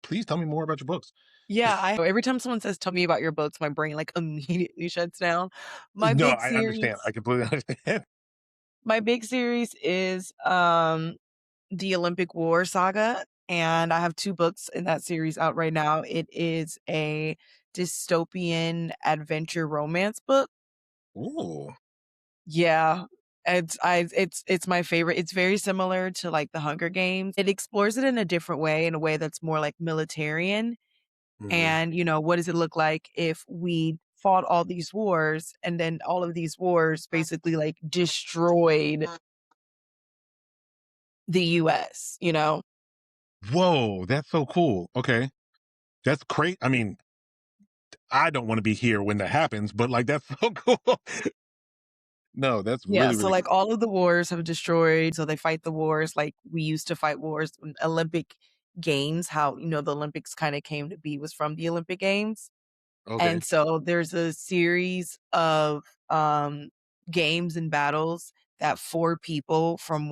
Please tell me more about your books. Yeah, I every time someone says, "Tell me about your books," my brain, like, immediately shuts down. My No, big I series understand. I completely understand. my big series is, the Olympic War Saga, and I have 2 books in that series out right now. It is a dystopian adventure romance book. Ooh. Yeah, it's my favorite. It's very similar to, like, The Hunger Games. It explores it in a way that's more, like, militarian. Mhm. And, what does it look like if we fought all these wars and then all of these wars basically like destroyed the US, you know? Whoa, that's so cool. Okay. That's great. I mean, I don't wanna be here when that happens, but, like, that's so cool. No, that's Yeah, really, so really like cool. all of the wars have destroyed, so they fight the wars like we used to fight wars. Olympic Games, how, the Olympics kind of came to be was from the Olympic Games. Okay. And so there's a series of games and battles that 4 people from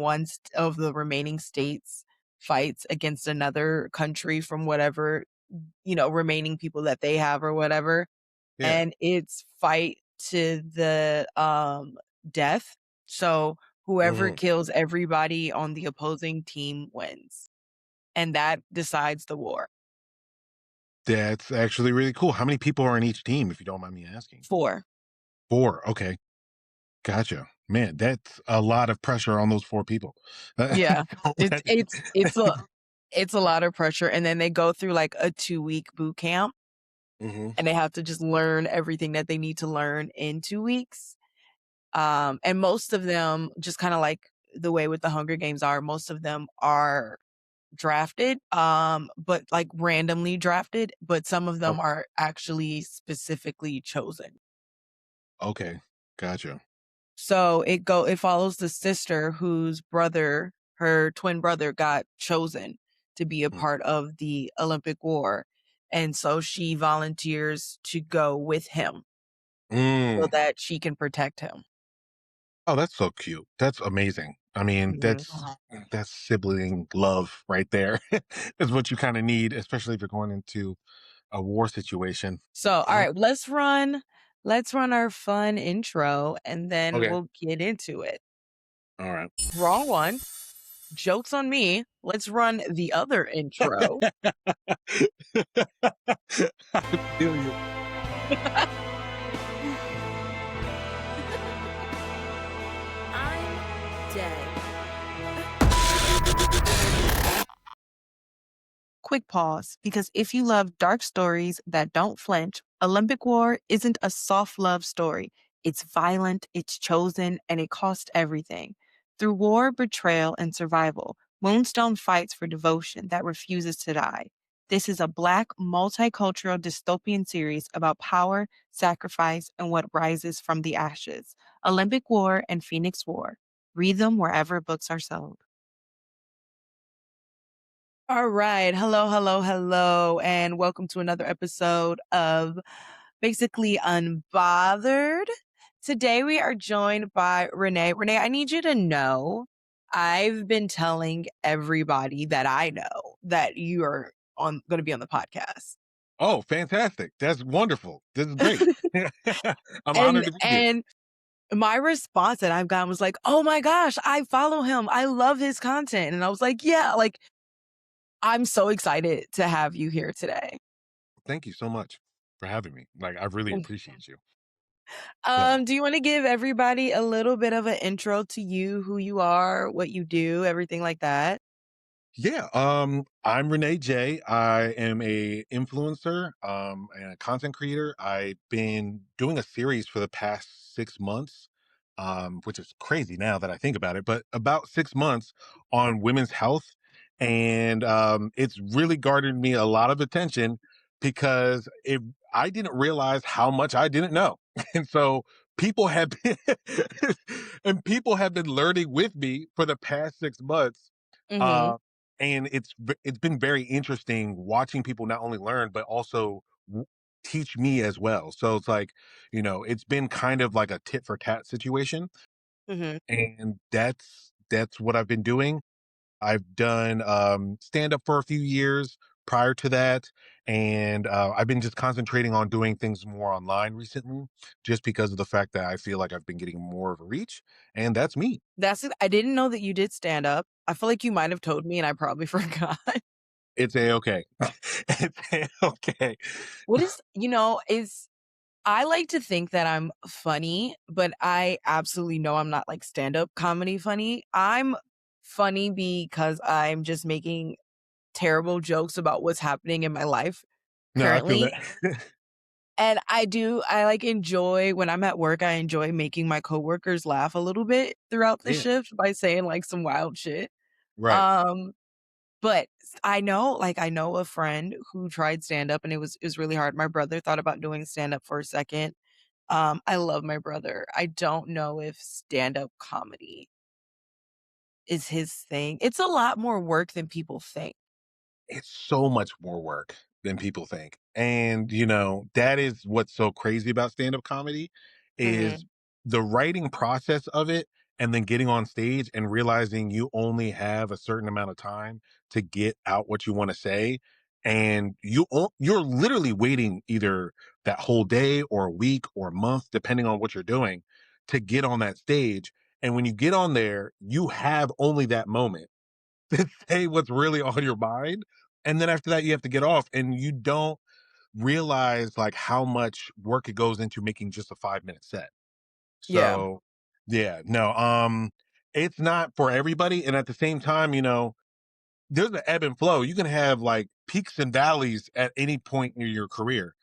of the remaining states fights against another country from whatever, remaining people that they have or whatever. Yeah. And it's fight to the death. So whoever Mhm. kills everybody on the opposing team wins. And that decides the war. That's actually really cool. How many people are in each team, if you don't mind me asking? 4. 4, okay. Gotcha. Man, that's a lot of pressure on those 4 people. Yeah. It's That it's it's a it's a lot of pressure, and then they go through, like, a 2-week boot camp, Mhm. and they have to just learn everything that they need to learn in 2 weeks. And most of them, just kinda like the way with the Hunger Games are, most of them are drafted, but, like, randomly drafted, but some of them Okay. are actually specifically chosen. Okay. Gotcha. So it follows the sister whose brother, her twin brother got chosen to be a Mm. part of the Olympic War. And so she volunteers to go with him so Mm. that she can protect him. Oh, that's so cute. That's amazing. I mean, Mhm. that's sibling love right there. Is what you kinda need, especially if you're going into a war situation. So, all Uh, right, let's run our fun intro and then okay. we'll get into it. Alright. Wrong one. Joke's on me. Let's run the other intro. I feel you. I'm dead. Quick pause, because if you love dark stories that don't flinch, Olympic War isn't a soft love story. It's violent, it's chosen, and it costs everything. Through war, betrayal, and survival, Moonstone fights for devotion that refuses to die. This is a Black, multicultural dystopian series about power, sacrifice, and what rises from the ashes. Olympic War and Phoenix War. Read them wherever books are sold. All right. Hello, hello, hello, and welcome to another episode of basically Unbothered. Today we are joined by Renee. Renee, I need you to know I've been telling everybody that I know that you are on going to be on the podcast. Oh, fantastic. That's wonderful. This is great. I'm honored and to be here. and my response that I've gotten was like, "Oh my gosh, I follow him. I love his content." And I was like, "Yeah, like I'm so excited to have you here today." Thank you so much for having me. Like, I really appreciate you. Yeah. Do you want to give everybody a little bit of an intro to you, who you are, what you do, everything like that? Yeah, I'm Renee J. I am a influencer, and a content creator. I've been doing a series for the past 6 months, which is crazy now that I think about it, but about 6 months on women's health. And it's really garnered me a lot of attention because I didn't realize how much I didn't know. And so people have been, and people have been learning with me for the past 6 months. Mhm. Uh, and it's been very interesting watching people not only learn but also w- teach me as well. So it's like, it's been kind of like a tit for tat situation, Mhm. and that's what I've been doing. I've done stand up for a few years. prior to that, and I've been just concentrating on doing things more online recently, just because of the fact that I feel like I've been getting more of a reach, and that's me. That's it. I didn't know that you did stand up. I feel like you might have told me and I probably forgot. It's a okay. It's a okay. What is is I like to think that I'm funny, but I absolutely know I'm not like stand-up comedy funny. I'm funny because I'm just making terrible jokes about what's happening in my life No, I feel currently. that. And I like enjoy when I'm at work, I enjoy making my coworkers laugh a little bit throughout the Yeah, shift by saying like some wild shit. right. Um, but I know a friend who tried stand up and it was really hard. My brother thought about doing stand up for a second. I love my brother. I don't know if stand up comedy is his thing. It's a lot more work than people think. It's so much more work than people think. And, that is what's so crazy about stand-up comedy is Mhm. the writing process of it and then getting on stage and realizing you only have a certain amount of time to get out what you want to say. And you're literally waiting either that whole day or a week or a month, depending on what you're doing, to get on that stage. And when you get on there, you have only that moment to say what's really on your mind. And then after that, you have to get off, and you don't realize like how much work it goes into making just a 5-minute set. Yeah. So, yeah, no, it's not for everybody. And at the same time, there's an ebb and flow. You can have like peaks and valleys at any point in your career.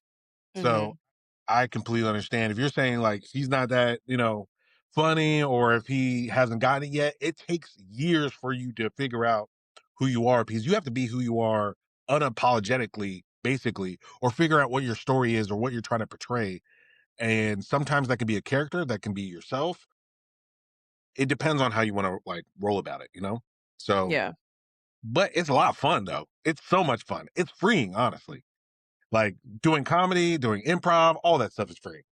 So Mhm. I completely understand. If you're saying like he's not that, funny, or if he hasn't gotten it yet, it takes years for you to figure out who you are, because you have to be who you are unapologetically, basically, or figure out what your story is or what you're trying to portray. And sometimes that can be a character, that can be yourself. It depends on how you want to like roll about it. So, Yeah. but it's a lot of fun though. It's so much fun. It's freeing, honestly. Like doing comedy, doing improv, all that stuff is free.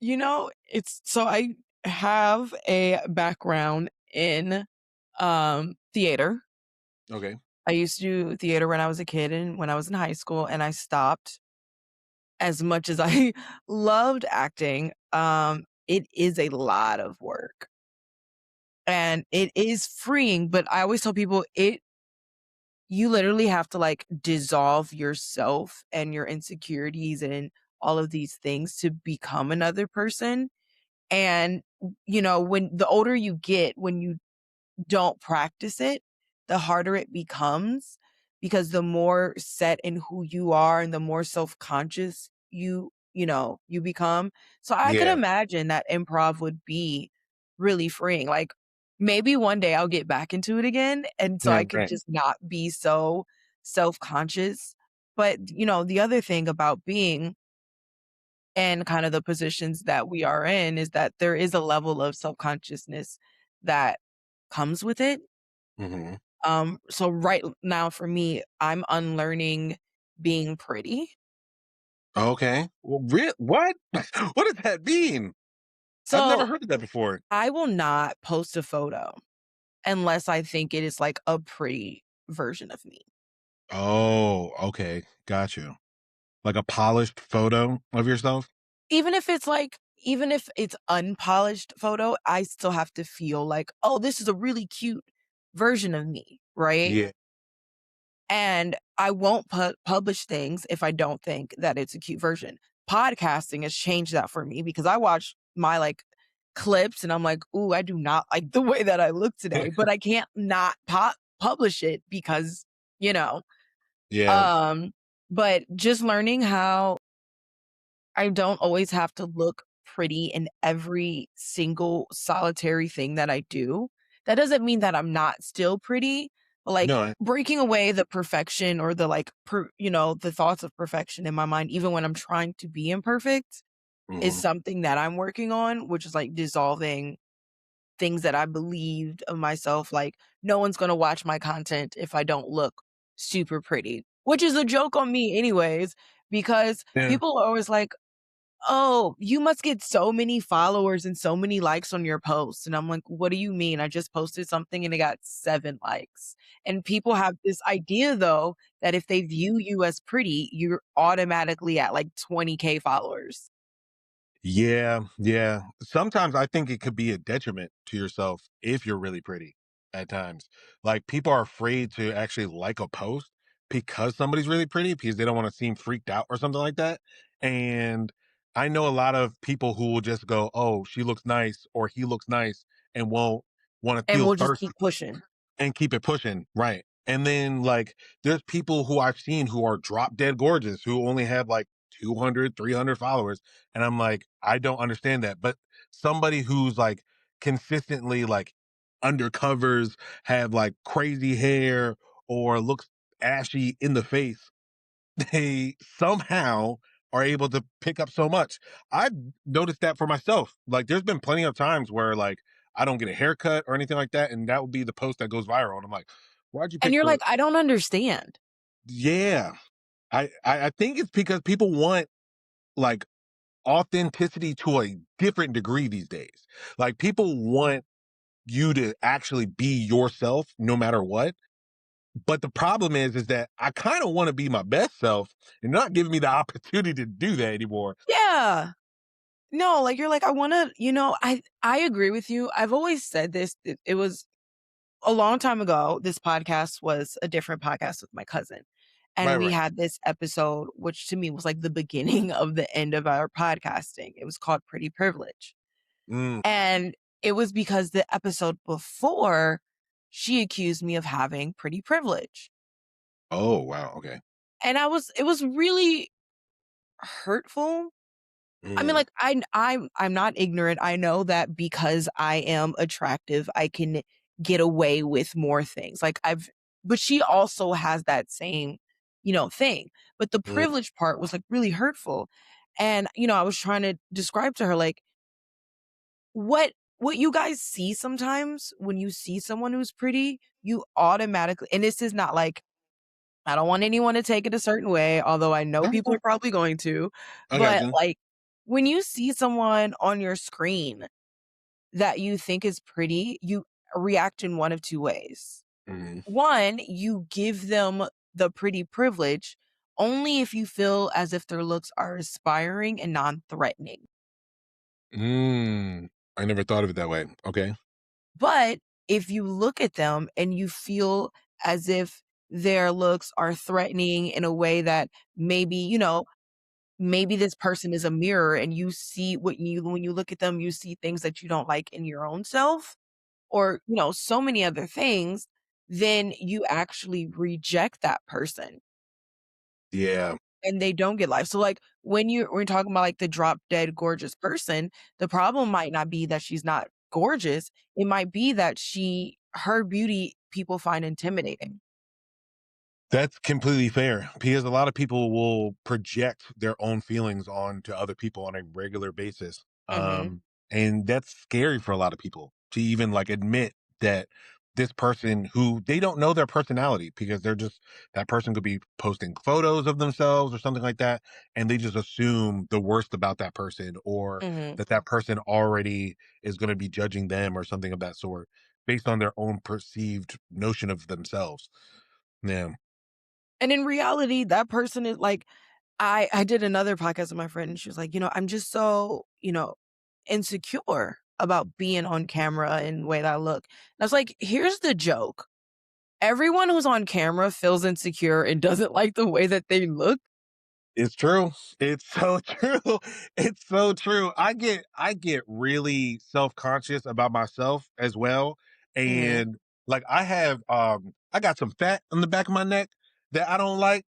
It's so I have a background in theater. Okay. I used to do theater when I was a kid and when I was in high school and I stopped as much as I loved acting. It is a lot of work and it is freeing, but I always tell people you literally have to like dissolve yourself and your insecurities and all of these things to become another person. And when the older you get, when you don't practice it, the harder it becomes because the more set in who you are and the more self-conscious you become. So I could Yeah. imagine that improv would be really freeing. Like maybe one day I'll get back into it again and so Yeah. I could Right. just not be so self-conscious. But the other thing about being in kind of the positions that we are in is that there is a level of self-consciousness that comes with it. Hmm. So right now for me, I'm unlearning being pretty. Okay. Well, what? What does that mean? I've never So heard of that before. I will not post a photo unless I think it is like a pretty version of me. Oh, okay. Got you. Like a polished photo of yourself? Even if it's unpolished photo, I still have to feel like, oh, this is a really cute version of me, right? Yeah. And I won't publish things if I don't think that it's a cute version. Podcasting has changed that for me because I watch my, like, clips and I'm like, "Ooh, I do not like the way that I look today," but I can't not publish it because, you know, Yeah. um, but just learning how I don't always have to look pretty in every single solitary thing that I do. That doesn't mean that I'm not still pretty, but, like, No. breaking away the perfection or the, like, the thoughts of perfection in my mind, even when I'm trying to be imperfect, is Hmm. something that I'm working on, which is, like, dissolving things that I believed of myself, like, no one's gonna watch my content if I don't look super pretty, which is a joke on me anyways, because Yeah. people are always like, "Oh, you must get so many followers and so many likes on your posts." And I'm like, "What do you mean? I just posted something and it got 7 likes." And people have this idea though that if they view you as pretty, you're automatically at like 20K followers. Yeah, yeah. Sometimes I think it could be a detriment to yourself if you're really pretty at times. Like people are afraid to actually like a post because somebody's really pretty because they don't want to seem freaked out or something like that. And I know a lot of people who will just go, "Oh, she looks nice," or "He looks nice," and won't want to And feel we'll just thirsty keep pushing. and keep it pushing, right. And then, like, there's people who I've seen who are drop dead gorgeous who only have, like, 200, 300 followers, and I'm like, "I don't understand that," but somebody who's, like, consistently, like, undercovers, have, like, crazy hair, or looks ashy in the face, they somehow are able to pick up so much. I've noticed that for myself. Like, there's been plenty of times where like I don't get a haircut or anything like that, and that would be the post that goes viral. And I'm like, why'd you And pick you're the? like, "I don't understand." Yeah, I think it's because people want like authenticity to a different degree these days. Like people want you to actually be yourself no matter what. But the problem is that I kind of want to be my best self and not giving me the opportunity to do that anymore. Yeah. No, like, you're like, "I wanna," I agree with you. I've always said this. It was a long time ago. This podcast was a different podcast with my cousin. And Right, we right. had this episode, which to me was like the beginning of the end of our podcasting. It was called Pretty Privilege. Mm. And it was because the episode before, she accused me of having pretty privilege. Oh, wow. Okay. And it was really hurtful. I mean, Mm, like, I'm not ignorant. I know that because I am attractive, I can get away with more things. Like but she also has that same, thing. But the mm, privilege part was like really hurtful. And, I was trying to describe to her like what you guys see sometimes when you see someone who's pretty, you automatically, and this is not like, I don't want anyone to take it a certain way, although I know people are probably going to, I got but, you. like, when you see someone on your screen that you think is pretty, you react in one of 2 ways. Mhm. 1, you give them the pretty privilege only if you feel as if their looks are aspiring and non-threatening. Mm. I never thought of it that way. Okay. But if you look at them and you feel as if their looks are threatening in a way that maybe, maybe this person is a mirror and you see when you look at them, you see things that you don't like in your own self or, so many other things, then you actually reject that person Yeah. and they don't get life. So like when you're talking about like the drop dead gorgeous person, the problem might not be that she's not gorgeous. It might be that her beauty people find intimidating. That's completely fair because a lot of people will project their own feelings onto other people on a regular basis. Mhm. And that's scary for a lot of people to even like admit that this person who they don't know their personality because they're just that person could be posting photos of themselves or something like that. And they just assume the worst about that person or Mhm. that person already is going to be judging them or something of that sort based on their own perceived notion of themselves. Yeah. And in reality, that person is like I did another podcast with my friend and she was like, "I'm just so, insecure about being on camera and the way that I look." And I was like, "Here's the joke. Everyone who's on camera feels insecure and doesn't like the way that they look." It's true. It's so true. It's so true. I get really self-conscious about myself as well. Mhm. And like I got some fat on the back of my neck that I don't like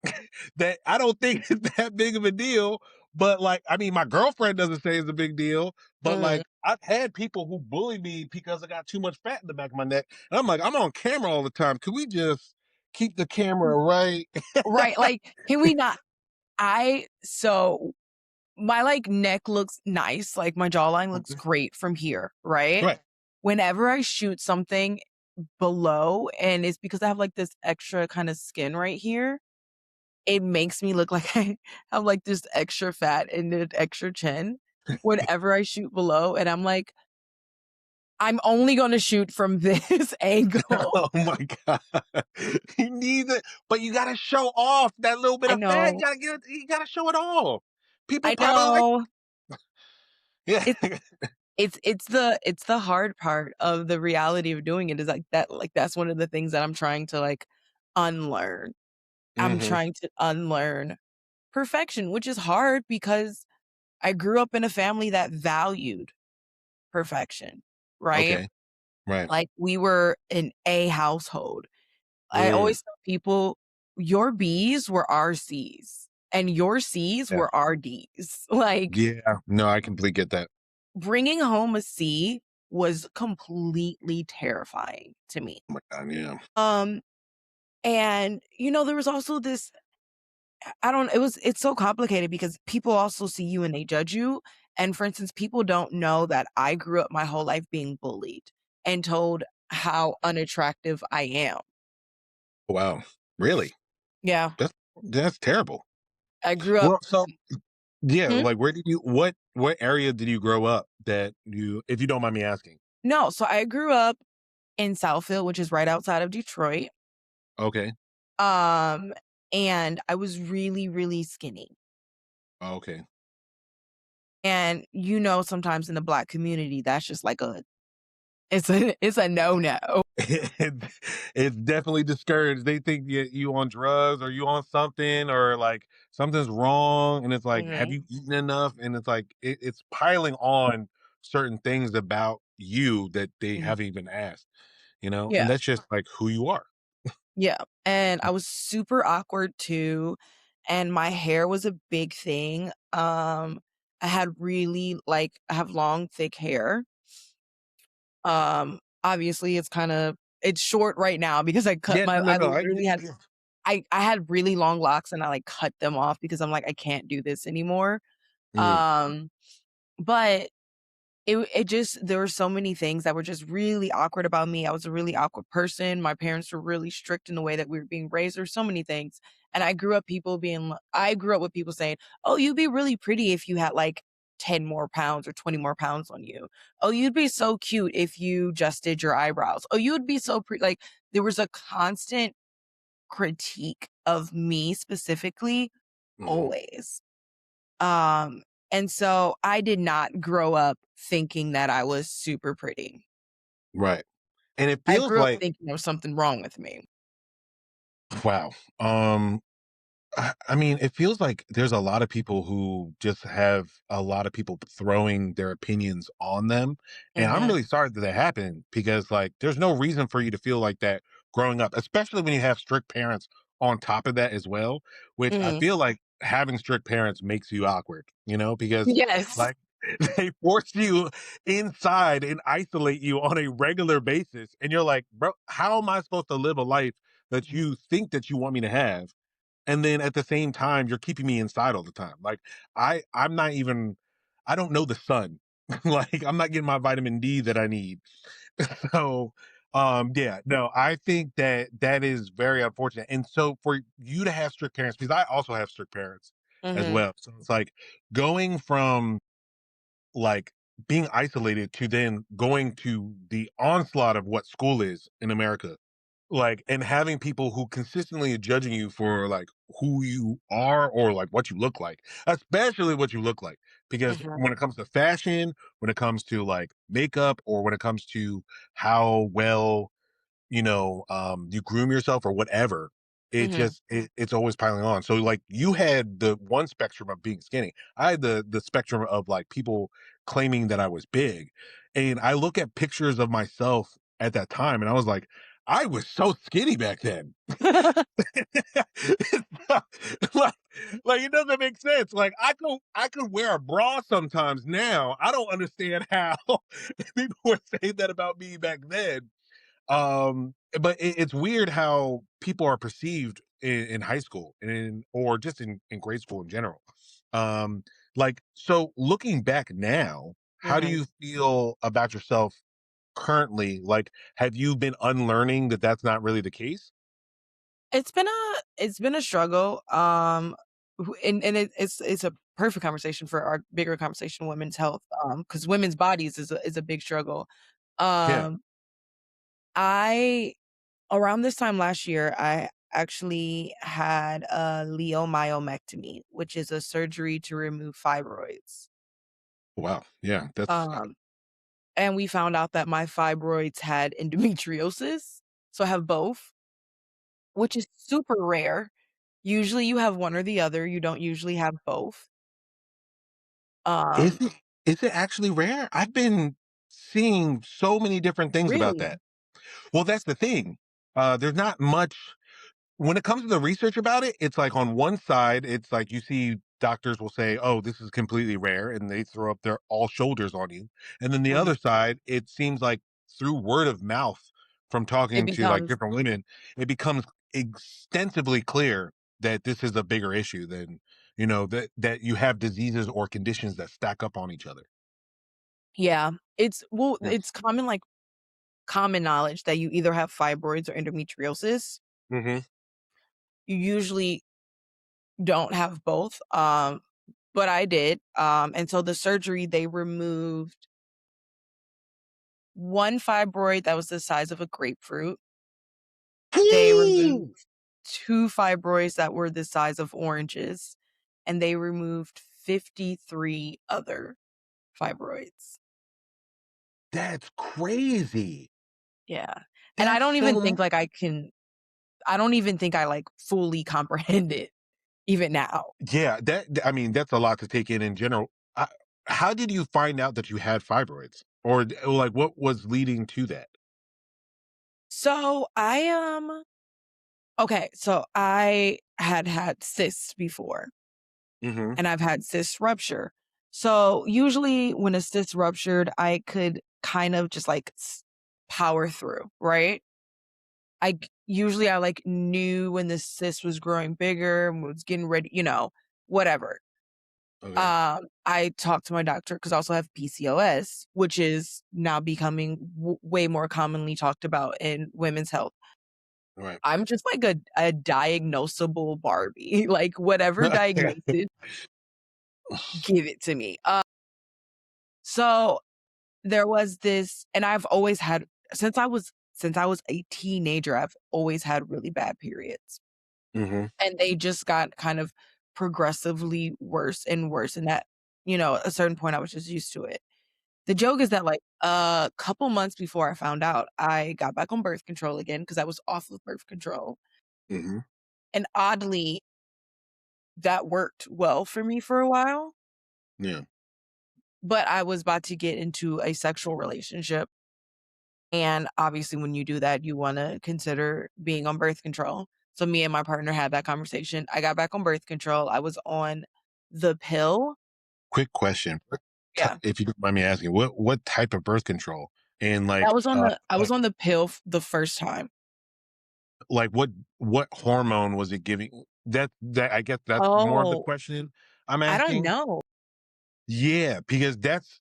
that I don't think is that big of a deal. But like I mean my girlfriend doesn't say it's a big deal, but Mhm. like I've had people who bully me because I got too much fat in the back of my neck. And I'm like, I'm on camera all the time. Could we just keep the camera right? Right, like, can we not so my, like, neck looks nice, like, my jawline looks Okay. great from here, right? Right. Whenever I shoot something below, and it's because I have, like, this extra kinda skin right here, it makes me look like I have, like, this extra fat and an extra chin whenever I shoot below, and I'm like, "I'm only gonna shoot from this angle." Oh my god. You need it, but you gotta show off that little bit I of fat. know. You gotta show it off. People I probably like know. yeah. It's it's the hard part of the reality of doing it is, like, that's one of the things that I'm trying to, like, unlearn. I'm Mhm. trying to unlearn perfection, which is hard because I grew up in a family that valued perfection, right? Okay. Right. Like, we were an A household. I Mm. always tell people, "Your B's were our C's, and your C's Yeah. were our D's." Like, Yeah. No, I completely get that. bringing home a C was completely terrifying to me. Oh my god, yeah. Um, and, there was also this I don't it's so complicated because people also see you and they judge you, and for instance, people don't know that I grew up my whole life being bullied and told how unattractive I am. Wow. Really? Yeah, That's terrible. I grew up Well, so yeah, Hmm? like where did you what area did you grow up that you if you don't mind me asking? No, so I grew up in Southfield, which is right outside of Detroit, Okay. um, and I was really, really skinny, Okay. and, sometimes in the Black community, that's just like it's a no-no. It's definitely discouraged. They think you on drugs or you on something or like something's wrong, and it's like, have Mhm, you eaten enough? And it's like it's piling on certain things about you that they mhm. haven't even asked, and Yeah. that's just like who you are. Yeah, and I was super awkward too, and my hair was a big thing. I have long, thick hair. Obviously, it's short right now because Yeah, no, I no, literally had yeah. I had really long locks and I, like, cut them off because I'm like, "I can't do this anymore." Mm, Um, but it just there were so many things that were just really awkward about me. I was a really awkward person. My parents were really strict in the way that we were being raised. There's so many things. And I grew up with people saying, "Oh, you'd be really pretty if you had like 10 more pounds or 20 more pounds on you. Oh, you'd be so cute if you just did your eyebrows. Oh, you would be so pretty." Like there was a constant critique of me specifically mhm, always. Um, and so I did not grow up thinking that I was super pretty. right. And it I feels grew up like thinking there was something wrong with me. wow. I mean, it feels like there's a lot of people who just have a lot of people throwing their opinions on them. And I'm Mhm, really sorry that that happened because, like, there's no reason for you to feel like that growing up, especially when you have strict parents on top of that as well, which I mhm. feel like having strict parents makes you awkward, because, Yes. like, they force you inside and isolate you on a regular basis. And you're like, bro, how am I supposed to live a life that Mhm, you think that you want me to have? And then at the same time, you're keeping me inside all the time. Like I'm not even I don't know the sun. Like I'm not getting my vitamin D that I need. So yeah, no, I think that that is very unfortunate. And so for you to have strict parents, because I also have strict parents as mhm, well. So it's like going from like being isolated to then going to the onslaught of what school is in America, like, and having people who consistently are judging you for, like, who you are or, like, what you look like, especially what you look like. Because mhm, when it comes to fashion, when it comes to, like, makeup, or when it comes to how well you groom yourself or whatever, mhm. it's always piling on. So like you had the one spectrum of being skinny. I had the spectrum of like people claiming that I was big. And I look at pictures of myself at that time and I was like, I was so skinny back then. like, like it doesn't make sense. Like I could wear a bra sometimes now. I don't understand how people were saying that about me back then. But it's weird how people are perceived in high school and or just in grade school in general. Like so looking back now, how do Mhm. you feel about yourself currently? Like, have you been unlearning that that's not really the case? It's been a struggle, and it's a perfect conversation for our bigger conversation, women's health, because women's bodies is a big struggle. Yeah. Um, I Around this time last year, I actually had a leiomyomectomy, which is a surgery to remove fibroids. Wow. Yeah. That's Um, and we found out that my fibroids had endometriosis, so I have both, which is super rare. Usually you have one or the other, you don't usually have both. is Um, it is it actually rare? I've been seeing so many different things about really? that. Well, that's the thing. There's not much when it comes to the research about it. It's like on one side, it's like you see doctors will say, "Oh, this is completely rare," and they throw up their all shoulders on you. And then the Mhm. other side, it seems like through word of mouth from It talking to like becomes different women, it becomes extensively clear that this is a bigger issue than that you have diseases or conditions that stack up on each other. yeah, Yeah. it's common knowledge that you either have fibroids or endometriosis. Hmm. You usually don't have both, but I did, and so the surgery, they removed 1 fibroid that was the size of a grapefruit. They removed 2 fibroids that were the size of oranges, and they removed 53 other fibroids. That's crazy. Yeah, and That's so I don't even think I, like, fully comprehend it even now. Yeah, I mean, that's a lot to take in general. I, how did you find out that you had fibroids, or like what was leading to that? So, so I had cysts before, Hmm. and I've had cyst rupture. So, usually when a cyst ruptured, I could kind of just, like, power through, right? Usually I, like, knew when the cyst was growing bigger and was getting ready, whatever. Okay. I talked to my doctor because I also have PCOS, which is now becoming way more commonly talked about in women's health. Right. I'm just like a diagnosable Barbie, like, whatever diagnosis, give it to me. So there was this, and I've always had since I was a teenager, I've always had really bad periods, Hmm. and they just got kind of progressively worse and worse, and at a certain point, I was just used to it. The joke is that, like, a couple months before I found out, I got back on birth control again because I was off of birth control, Hmm. and oddly, that worked well for me for a while, Yeah. but I was about to get into a sexual relationship, and obviously when you do that, you wanna consider being on birth control. So me and my partner had that conversation. I got back on birth control. I was on the pill. Quick question, Yeah. if you don't mind me asking, what type of birth control, and I was on the pill the first time. like what hormone was it giving? That I guess that's more of the Oh, question I'm I don't asking. know. Yeah, because that's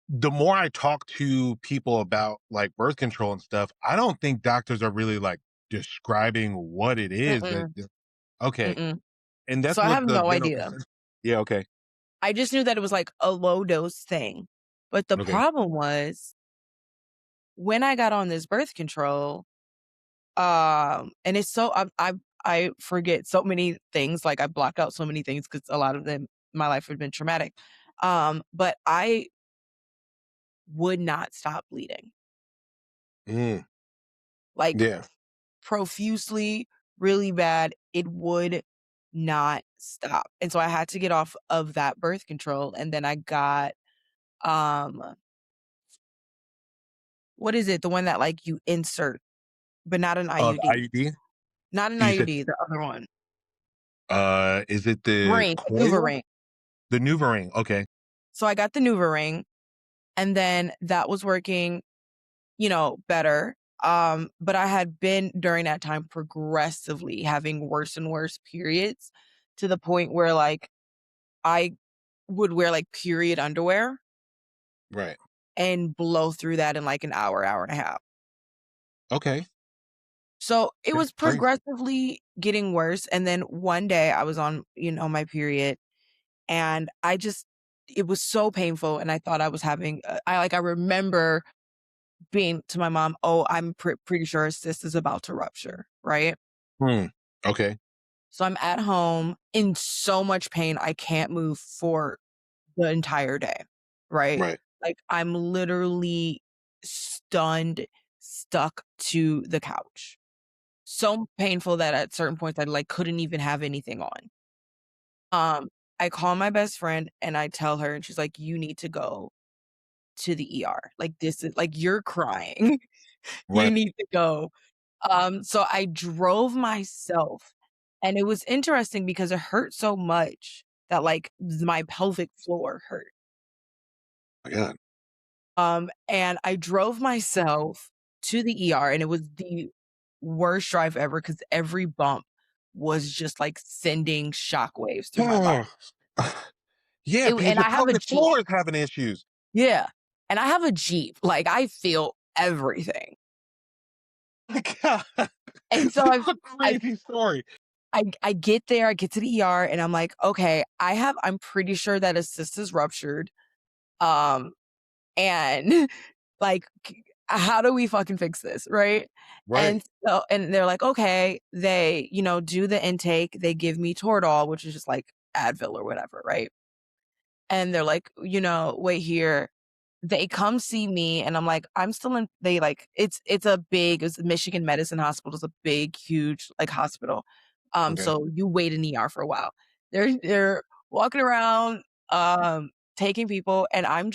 the more I talk to people about like birth control and stuff, I don't think doctors are really like describing what it is Mm-mm, okay. mm-mm. And that's So I what have the no general idea. consensus. Yeah, okay. I just knew that it was like a low dose thing. But the Okay. problem was when I got on this birth control, and it's so I forget so many things, like I block out so many things because a lot of them my life had been traumatic. But I would not stop bleeding, Mm, like yeah. profusely, really bad. It would not stop. And so I had to get off of that birth control. And then I got, um, what is it? The one that like you insert, but not an The IUD. IUD? Not an You said IUD, the other one. is it the Ring, the coil? NuvaRing. The NuvaRing. Okay. So I got the NuvaRing, and then that was working, better. But I had been during that time progressively having worse and worse periods to the point where like I would wear like period underwear Right. and blow through that in like an hour, hour and a half. Okay. So it That's was crazy. progressively getting worse. And then one day I was on, my period and it was so painful. And I thought I was having, I remember being to my mom, oh, I'm pretty sure a cyst is about to rupture. Right. Hmm. Okay. So I'm at home in so much pain. I can't move for the entire day. Right. Right. Like I'm literally stunned, stuck to the couch. So painful that at certain points I, couldn't even have anything on. Um, I call my best friend and I tell her and she's like, "You need to go to the ER. Like, this is like, you're crying. You Right. need to go." So I drove myself, and it was interesting because it hurt so much that, my pelvic floor hurt. My God. And I drove myself to the ER, and it was the worst drive ever because every bump was just, sending shockwaves through my body. Oh. Yeah, because And your I have a pelvic Jeep. floor is having issues. Yeah, and I have a Jeep, I feel everything. My God. And so That's a I crazy story. I get there, I get to the ER, and I'm like, "Okay, I'm pretty sure that a cyst is ruptured, um, and, how do we fucking fix this?" Right? Right. And they're like, "Okay." They, do the intake, they give me Toradol, which is just like Advil or whatever, right? And they're like, "Wait here." They come see me and I'm like, I'm still in they like it's Michigan Medicine Hospital. It's a big, huge, hospital. Okay. So you wait in ER for a while. They're walking around, taking people, and I'm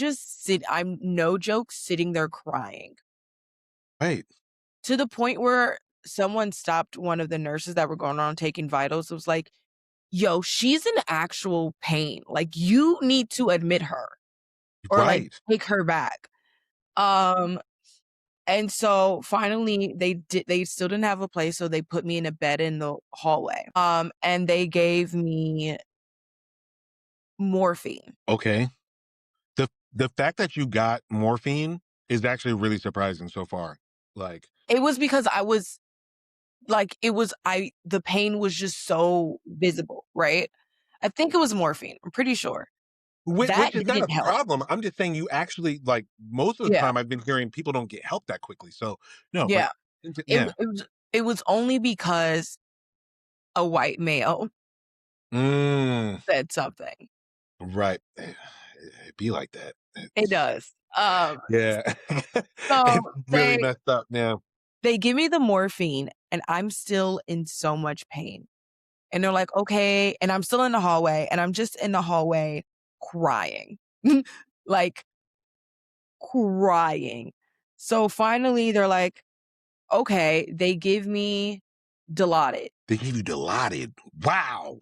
no joke, sitting there crying. Right. To the point where someone stopped one of the nurses that were going on taking vitals. It was like, yo, she's in actual pain. Like, you need to admit her or Right. take her back. Um, and so finally they still didn't have a place, so they put me in a bed in the hallway. And they gave me morphine. Okay. The fact that you got morphine is actually really surprising so far. Like, It was because the pain was just so visible, right? I think it was morphine. I'm pretty sure. That which is not a didn't help. problem. I'm just saying you actually like most of the Yeah. time I've been hearing people don't get help that quickly. So no, but Yeah. It yeah. wa it was only because a white male Mm, said something. right. It be like that. It does. Yeah. So It's really they messed up now. they give me the morphine, and I'm still in so much pain. And they're like, "Okay," and I'm still in the hallway, and I'm just in the hallway crying. Like, crying. So finally, they're like, "Okay." They give me Dilaudid. They give you Dilaudid. Wow.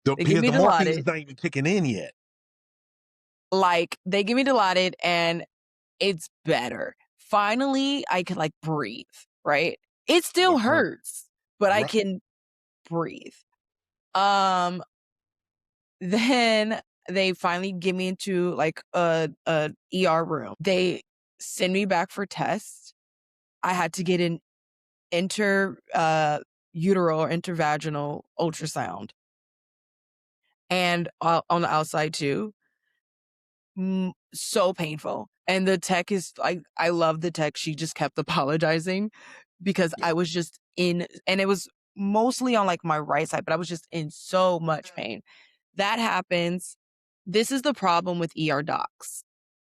They give Because me the morphine Dilaudid. is not even kicking in yet. They give me Dilaudid, and it's better. Finally, I can, breathe, right? It still Wow. hurts, but I Right. can breathe. Um, then they finally get me into, a ER room. They send me back for tests. I had to get an uteral or intervaginal ultrasound and, on the outside too. So painful. And the tech is I love the tech. She just kept apologizing because Yeah. I was just in and it was mostly on, my right side, but I was just in so much pain. That happens. This is the problem with ER docs.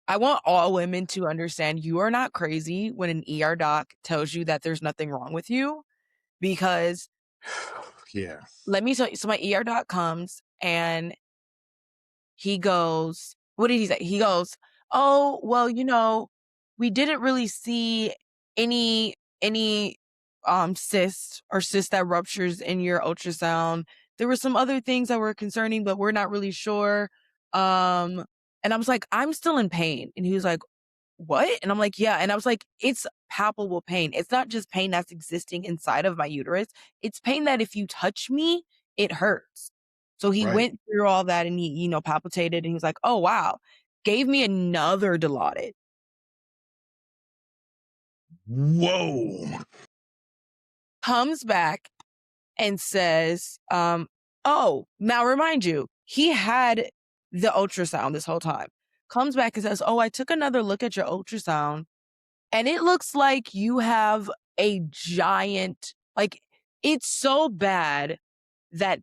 I want all women to understand you are not crazy when an ER doc tells you that there's nothing wrong with you because Yeah. let me tell you. So my ER doc comes and he goes, what did he say? He goes, "Oh, well, we didn't really see any cyst that ruptures in your ultrasound. There were some other things that were concerning, but we're not really sure." Um, and I was like, "I'm still in pain." And he was like, "What?" And I'm like, "Yeah." And I was like, "It's palpable pain. It's not just pain that's existing inside of my uterus. It's pain that if you touch me, it hurts." So he Right. went through all that and he, palpitated and he was like, "Oh, wow." Gave me another Dilaudid. Whoa. comes back and says, oh, now remind you, he had the ultrasound this whole time. Comes back and says, oh, I took another look at your ultrasound and it looks like you have a giant, like, it's so bad that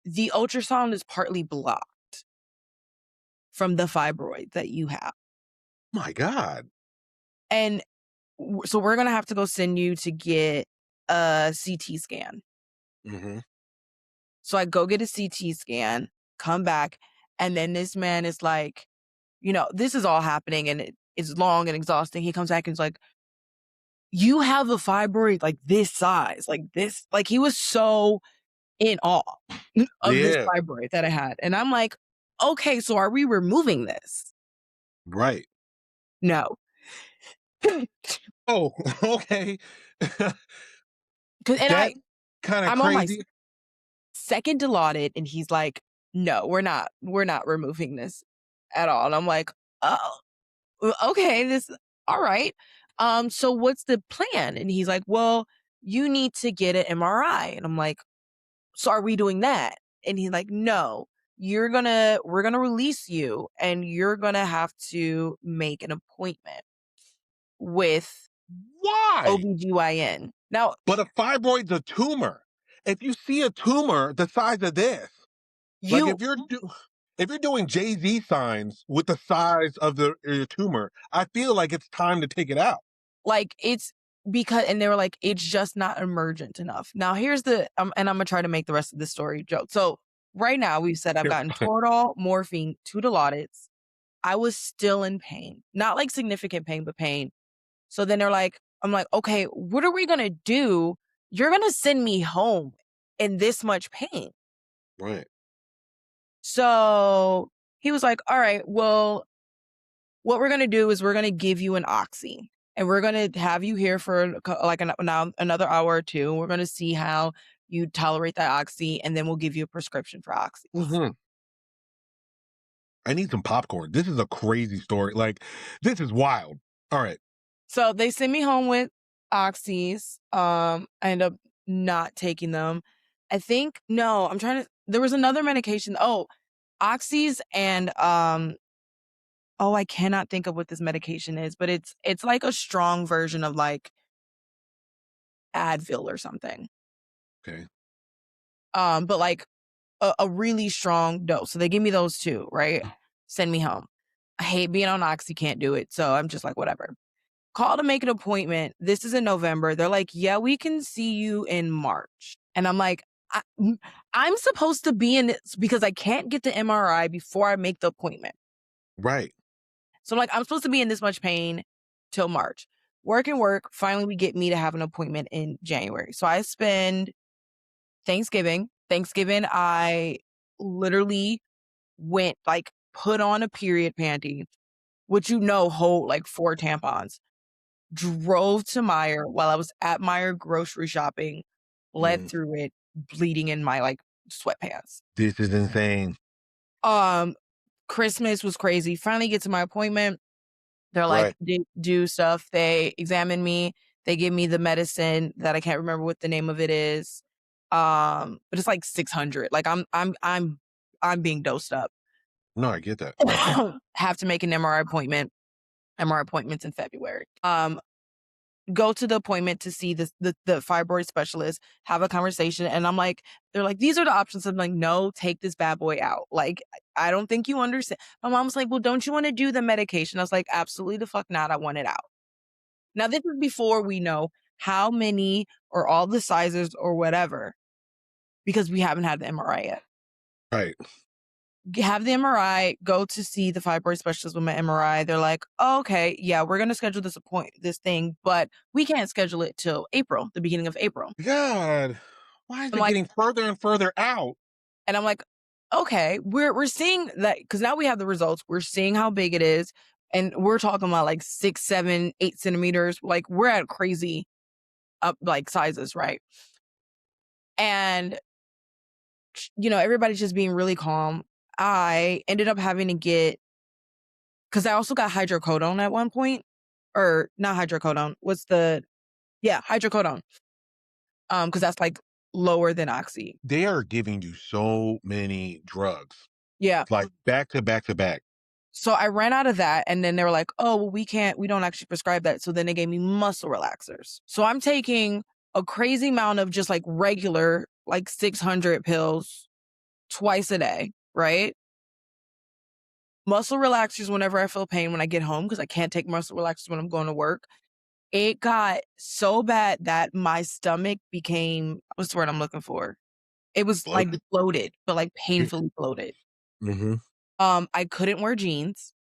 the ultrasound is partly blocked from the fibroid that you have. My God. And so we're going to have to go send you to get a CT scan. Hmm. So I go get a CT scan, come back, and then this man is like, this is all happening and it's long and exhausting. He comes back and is like, you have a fibroid like this size, like this. Like he was so in awe of this Yeah. fibroid that I had. And I'm like, okay, so are we removing this? Right. No. Oh, okay. And That's kind of I'm on my crazy. second Dilaudid and he's like, no, we're not removing this at all. And I'm like, oh, okay, all right. So what's the plan? And he's like, well, you need to get an MRI. And I'm like, so are we doing that? And he's like, no, we're gonna release you and you're gonna have to make an appointment with Why? OBGYN. Now, But a fibroid's a tumor. If you see a tumor the size of this, like you if you're doing Jay-Z signs with the size of the your tumor, I feel like it's time to take it out. like it's because and they were like, it's just not emergent enough. Now here's the and I'm gonna try to make the rest of the story joke. So right now we've said I've You're gotten fine. Toradol, morphine, 2 Dilaudid. I was still in pain, not like significant pain, but pain. So then they're like, I'm like, okay, what are we gonna do? You're gonna send me home in this much pain. Right. So he was like, all right, well, what we're going to do is we're going to give you an oxy and we're going to have you here for like now another hour or two. We're going to see how you tolerate that oxy and then we'll give you a prescription for oxy. Mhm. I need some popcorn. This is a crazy story. Like, this is wild. All right. So they send me home with oxys. I end up not taking them. I think, no, there was another medication. Oh, oxys and oh, I cannot think of what this medication is, but it's like a strong version of like Advil or something. Okay. But like a really strong dose. So they give me those two, right? Send me home. I hate being on oxy, can't do it. So I'm just like, whatever. Call to make an appointment. This is in November. They're like, yeah, we can see you in March. And I'm like, I'm supposed to be in this because I can't get the MRI before I make the appointment. Right. So I'm like, I'm supposed to be in this much pain till March. Work and work. Finally, we get me to have an appointment in January. So I spend Thanksgiving. Thanksgiving, I literally went like put on a period panty, which hold like 4 tampons. Drove to Meijer while I was at Meijer grocery shopping, bled Mm. through it, bleeding in my like sweatpants. This is insane. Um, Christmas was crazy. Finally get to my appointment. They're like, Right. do stuff. They examine me. They give me the medicine that I can't remember what the name of it is. But it's like 600. Like I'm being dosed up. No, I get that. Have to make an MRI appointment. MRI appointments in February. Go to the appointment to see the fibroid specialist, have a conversation, and they're like, these are the options. I'm like, no, take this bad boy out. Like, I don't think you understand. My mom's like, well, don't you want to do the medication? I was like, absolutely the fuck not. I want it out. Now, this is before we know how many or all the sizes or whatever, because we haven't had the MRI yet. Right. Have the MRI, go to see the fibroid specialist with my MRI. They're like, oh, okay, yeah, we're gonna schedule this thing, but we can't schedule it till April, the beginning of April. God, why is I'm it like, getting further and further out? and I'm like, okay, we're seeing that because now we have the results. We're seeing how big it is, and we're talking about like 6, 7, 8 centimeters. Like we're at crazy up like sizes, right? And everybody's just being really calm. I ended up having to get because I also got hydrocodone at one point, or not hydrocodone. Hydrocodone. Because that's, like, lower than Oxy. They are giving you so many drugs, Yeah. like back to back to back. So I ran out of that, and then they were like, "Oh, well, we don't actually prescribe that." So then they gave me muscle relaxers. So I'm taking a crazy amount of just, like, regular, like, 600 pills twice a day, right? Muscle relaxers whenever I feel pain when I get home because I can't take muscle relaxers when I'm going to work. It got so bad that my stomach became what's the word I'm looking for? It was, like, Bloated? bloated, but, like, painfully bloated. Mhm. I couldn't wear jeans.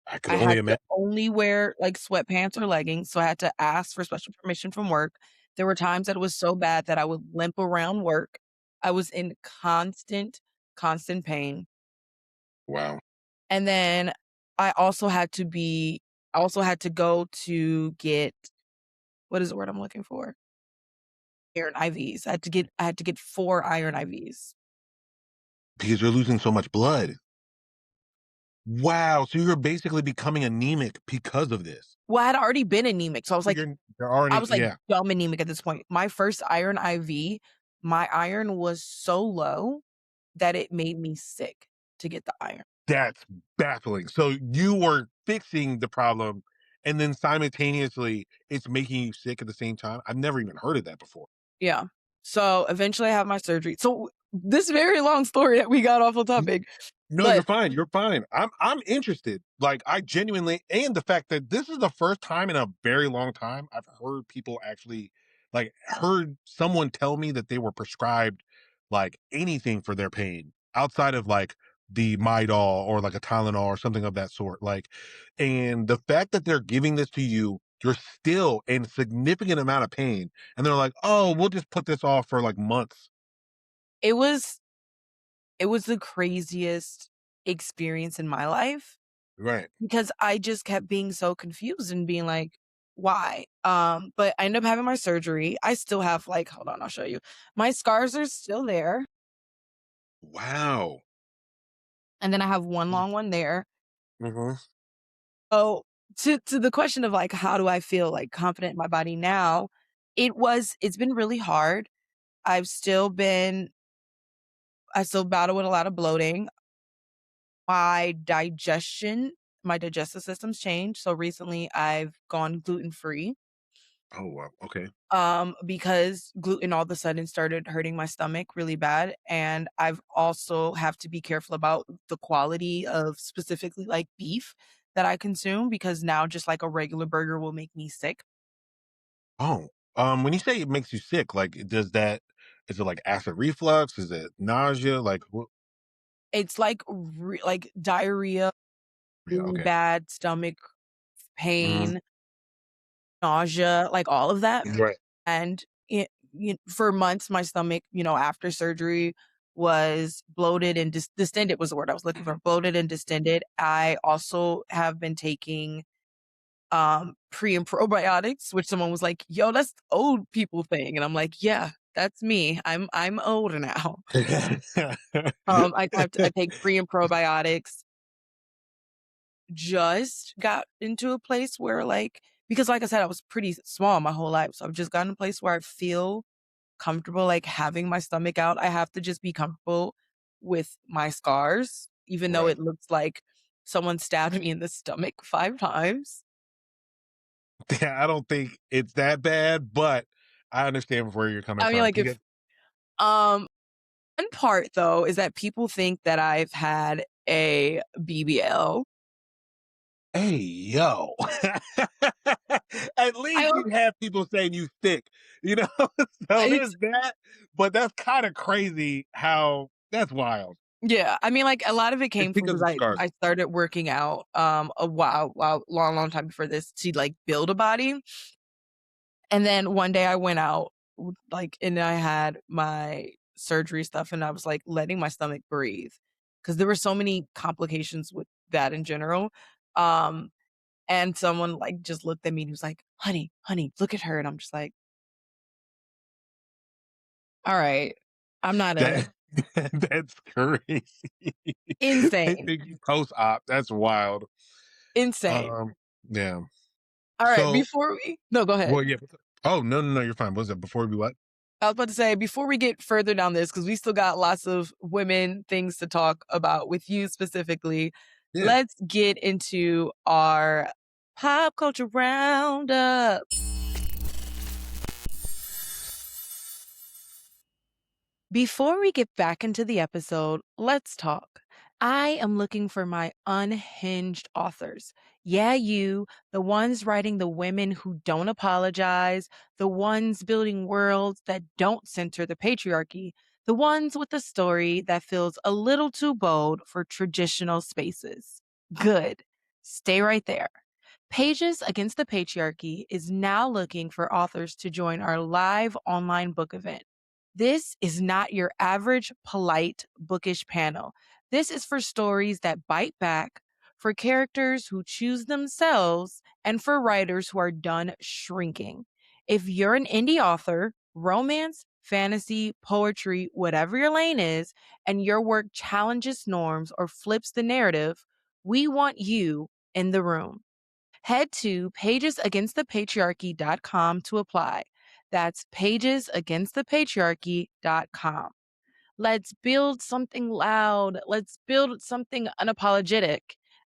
I could I only had to imagine. only wear, like, sweatpants or leggings, so I had to ask for special permission from work. There were times that it was so bad that I would limp around work. I was in constant pain, Wow. and then I also had to be I also had to go to get what is the word I'm looking for? Iron IVs. I had to get 4 iron IVs. Because you're losing so much blood. Wow, so you're basically becoming anemic because of this. Well, I had already been anemic, so You're I already, was, like, yeah. dumb anemic at this point. My first iron IV, my iron was so low that it made me sick to get the iron. That's baffling. So you were fixing the problem, and then simultaneously, it's making you sick at the same time? I've never even heard of that before. Yeah. So, eventually I have my surgery. So, this very long story that we got off on topic, No, you're but fine, you're fine. I'm interested. Like, I genuinely, and the fact that this is the first time in a very long time I've heard people actually, like, heard someone tell me that they were prescribed, like, anything for their pain outside of, like, the Midol or, like, a Tylenol or something of that sort, like, and the fact that they're giving this to you, you're still in significant amount of pain, and they're like, "Oh, we'll just put this off for, like, months." it was it was the craziest experience in my life Right. because I just kept being so confused and being like, "Why?" But I ended up having my surgery. I still have, like hold on, I'll show you. My scars are still there, Wow. and then I have one long one there. Mhm. So, to the question of, like, how do I feel, like, confident in my body now, it's been really hard. I've still been I still battle with a lot of bloating. My digestion my digestive system's changed, so recently I've gone gluten-free, Oh, wow, okay. because gluten all of a sudden started hurting my stomach really bad, and I've also have to be careful about the quality of specifically, like, beef that I consume because now just, like, a regular burger will make me sick. Oh, when you say it makes you sick, like, does that is it like acid reflux? Is it nausea? Like, what? It's like diarrhea, Yeah, really okay. bad stomach Mhm. pain, nausea, like, all of that, Right. and for months, my stomach, after surgery was bloated and distended was the word I was looking for, bloated and distended. I also have been taking, pre and probiotics, which someone was like, "Yo, that's the old people thing," and I'm like, "Yeah, that's me. I'm old now." I take pre and probiotics. Just got into a place where, like because like I said, I was pretty small my whole life, so I've just gotten to a place where I feel comfortable, like, having my stomach out. I have to just be comfortable with my scars, even though Right. it looks like someone stabbed me in the stomach 5 times. Yeah, I don't think it's that bad, but I understand where you're coming I mean, from like, because, um one part, though, is that people think that I've had a BBL. hey, yo. At I least al you have people saying you thick, you know? So it's there's that, but that's kinda crazy how that's wild. Yeah, I mean, like, a lot of it It's came from because because of scars. I started working out, a long time before this to, like, build a body, and then one day I went out, and I had my surgery stuff, and I was, like, letting my stomach breathe because there were so many complications with that in general, um, and someone, like, just looked at me and he was like, "Honey, honey, look at her," and I'm just like, "Alright, I'm not a" That that's crazy. They insane, think you post-op, that's wild. insane. Um, yeah. Alright, So before we no, go ahead. well, yeah. Oh, no, no, no, you're fine. What was that? Before we what? I was about to say, before we get further down this, because we still got lots of women things to talk about with you specifically, Yeah. let's get into our pop culture roundup. Before we get back into the episode, let's talk. I am looking for my unhinged authors. Yeah, you, the ones writing the women who don't apologize, the ones building worlds that don't center the patriarchy, the ones with a story that feels a little too bold for traditional spaces. Good. Stay right there. Pages Against the Patriarchy is now looking for authors to join our live online book event. This is not your average polite bookish panel. This is for stories that bite back, for characters who choose themselves, and for writers who are done shrinking. If you're an indie author, romance, fantasy, poetry, whatever your lane is, and your work challenges norms or flips the narrative, we want you in the room. Head to pagesagainstthepatriarchy.com to apply. That's pagesagainstthepatriarchy.com. Let's build something loud. Let's build something unapologetic.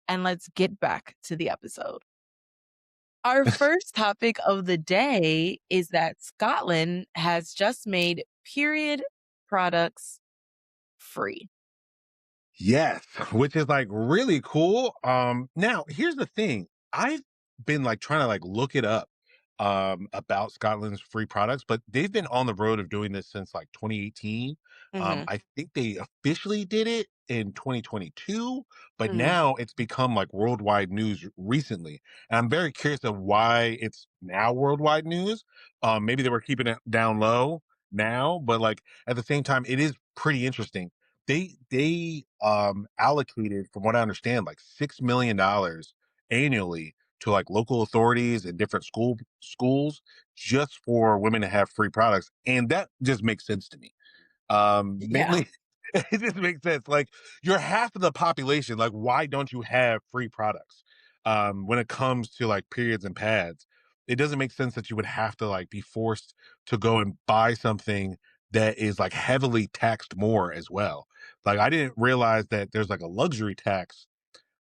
And let's get back to the episode. Our first topic of the day is that Scotland has just made period products free. Yes, which is like really cool. Now here's the thing. I've been like trying to like look it up about Scotland's free products, but they've been on the road of doing this since like 2018. Hmm. I think they officially did it in 2022, but Hmm. now it's become like worldwide news recently. And I'm very curious of why it's now worldwide news. Maybe they were keeping it down low now, but like at the same time, it is pretty interesting. They allocated, from what I understand, like $6 million annually to like local authorities and different schools just for women to have free products, and that just makes sense to me. Yeah. Mainly, it just makes sense. Like, you're half of the population. Like, why don't you have free products? When it comes to like periods and pads, it doesn't make sense that you would have to like be forced to go and buy something that is like heavily taxed more as well. Like, I didn't realize that there's like a luxury tax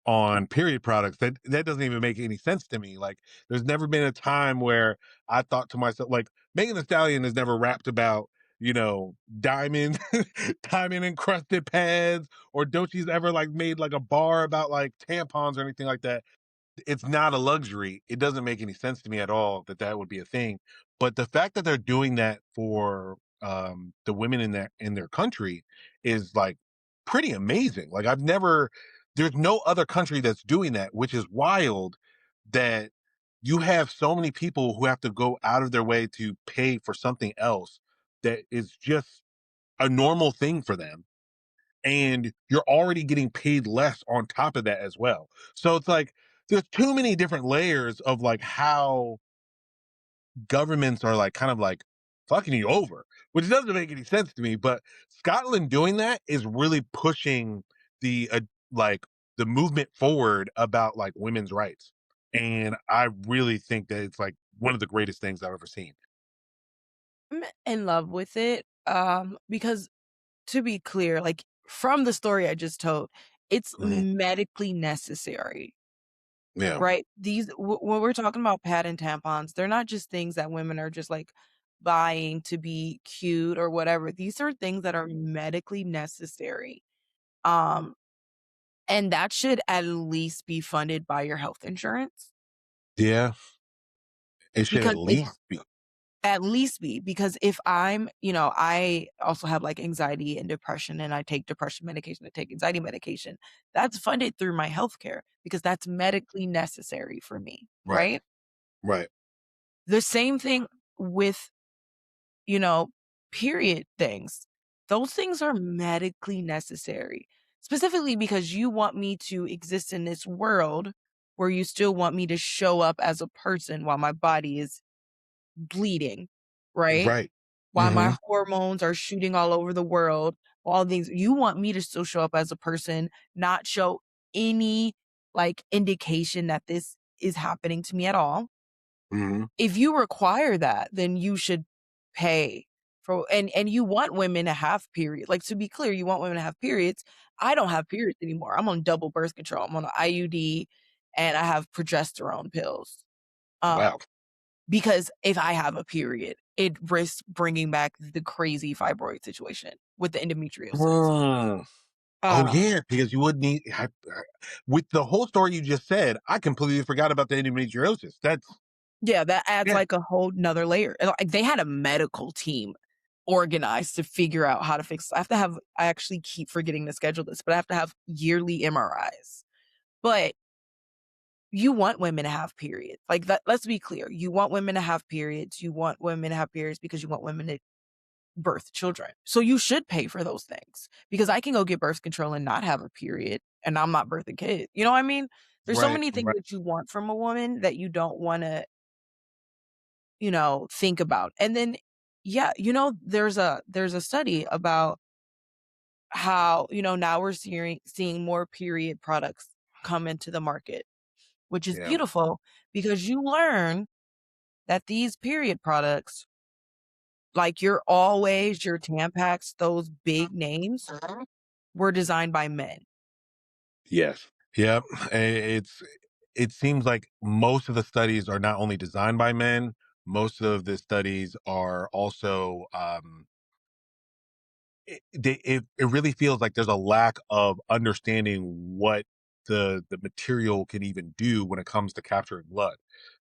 on period products. That doesn't even make any sense to me. Like, there's never been a time where I thought to myself, like, Megan Thee Stallion has never rapped about, diamond diamond encrusted pads, or Doechie's ever like made like a bar about like tampons or anything like that. It's not a luxury. It doesn't make any sense to me at all that that would be a thing. But the fact that they're doing that for the women in their country is like pretty amazing. Like, there's no other country that's doing that, which is wild. That you have so many people who have to go out of their way to pay for something else that is just a normal thing for them, and you're already getting paid less on top of that as well. So it's like there's too many different layers of like how governments are like kind of like fucking you over, which doesn't make any sense to me. But Scotland doing that is really pushing the like the movement forward about like women's rights. And I really think that it's like one of the greatest things I've ever seen. I'm in love with it because to be clear, like from the story I just told, it's Mhm. medically necessary, Yeah. right? When we're talking about pad and tampons, they're not just things that women are just like buying to be cute or whatever. These are things that are medically necessary. Um, and that should at least be funded by your health insurance Yeah. It should at because if least be. At least be, because if I also have, like, anxiety and depression, and I take depression medication, I take anxiety medication. That's funded through my healthcare because that's medically necessary for me, Right. right? Right. The same thing with, you know, period things. Those things are medically necessary, specifically because you want me to exist in this world where you still want me to show up as a person while my body is bleeding, right? Right. While my Hmm. hormones are shooting all over the world, all things you want me to still show up as a person, not show any, like, indication that this is happening to me at all. Hmm. If you require that, then you should pay for and you want women to have periods. Like, to be clear, you want women to have periods. I don't have periods anymore. I'm on double birth control. I'm on an IUD and I have progesterone pills. Wow. Um, because if I have a period, it risks bringing back the crazy fibroid situation with the endometriosis. Mm. Oh, Um, yeah, because you would need with the whole story you just said, I completely forgot about the endometriosis. That's yeah, that adds yeah, like a whole 'nother layer. And, like, they had a medical team organized to figure out how to fix I actually keep forgetting to schedule this, but I have to have yearly MRIs. But you want women to have periods. Like, that, let's be clear. You want women to have periods. You want women to have periods because you want women to birth children. So you should pay for those things because I can go get birth control and not have a period and I'm not birthing kids. You know what I mean? There's so right, many things right. that you want from a woman that you don't want to, think about. And then yeah, there's a study about how, now we're seeing more period products come into the market, which is Yeah. beautiful because you learn that these period products, like your Always, your Tampax, those big names were designed by men. Yes. Yep. It seems like most of the studies are not only designed by men, most of the studies are also it really feels like there's a lack of understanding what the material can even do when it comes to capturing blood.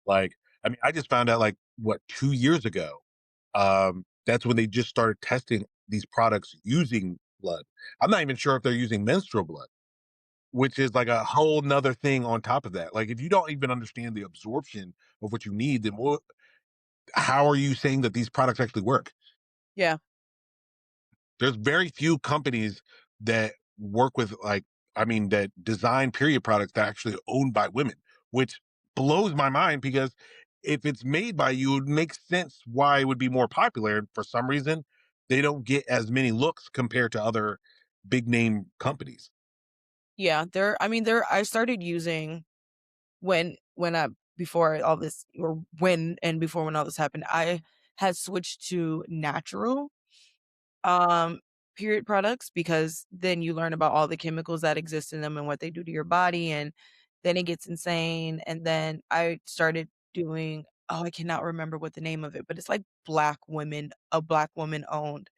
Like, I mean, I just found out like what 2 years ago, that's when they just started testing these products using blood. I'm not even sure if they're using menstrual blood, which is like a whole nother thing on top of that. Like, if you don't even understand the absorption of what you need, then how are you saying that these products actually work? Yeah. There's very few companies that work with like I mean that design period products that are actually owned by women, which blows my mind because if it's made by you, it makes sense why it would be more popular. And for some reason, they don't get as many looks compared to other big name companies. Yeah, I started using when I before all this or when and before when all this happened, I had switched to natural, um, period products because then you learn about all the chemicals that exist in them and what they do to your body, and then it gets insane, and then I started doing I cannot remember what the name of it, but it's like a black woman-owned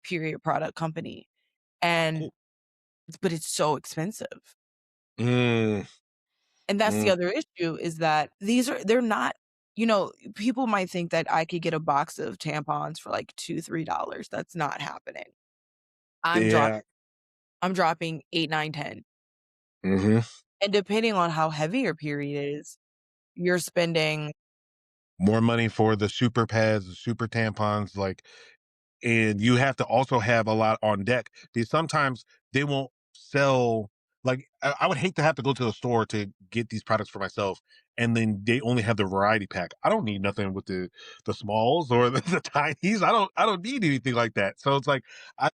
period product company, and Oh. but it's so expensive. Mm, And that's the mm, other issue is that they're not, people might think that I could get a box of tampons for like $2, $3. That's not happening. I'm drop yeah. I'm dropping 8, 9, 10. Hmm. And depending on how heavy your period is, you're spending. More money for the super pads, the super tampons, like and you have to also have a lot on deck because sometimes they won't sell like I would hate to have to go to the store to get these products for myself and then they only have the variety pack. I don't need nothing with the smalls or the tinies. I don't need anything like that. So it's like I,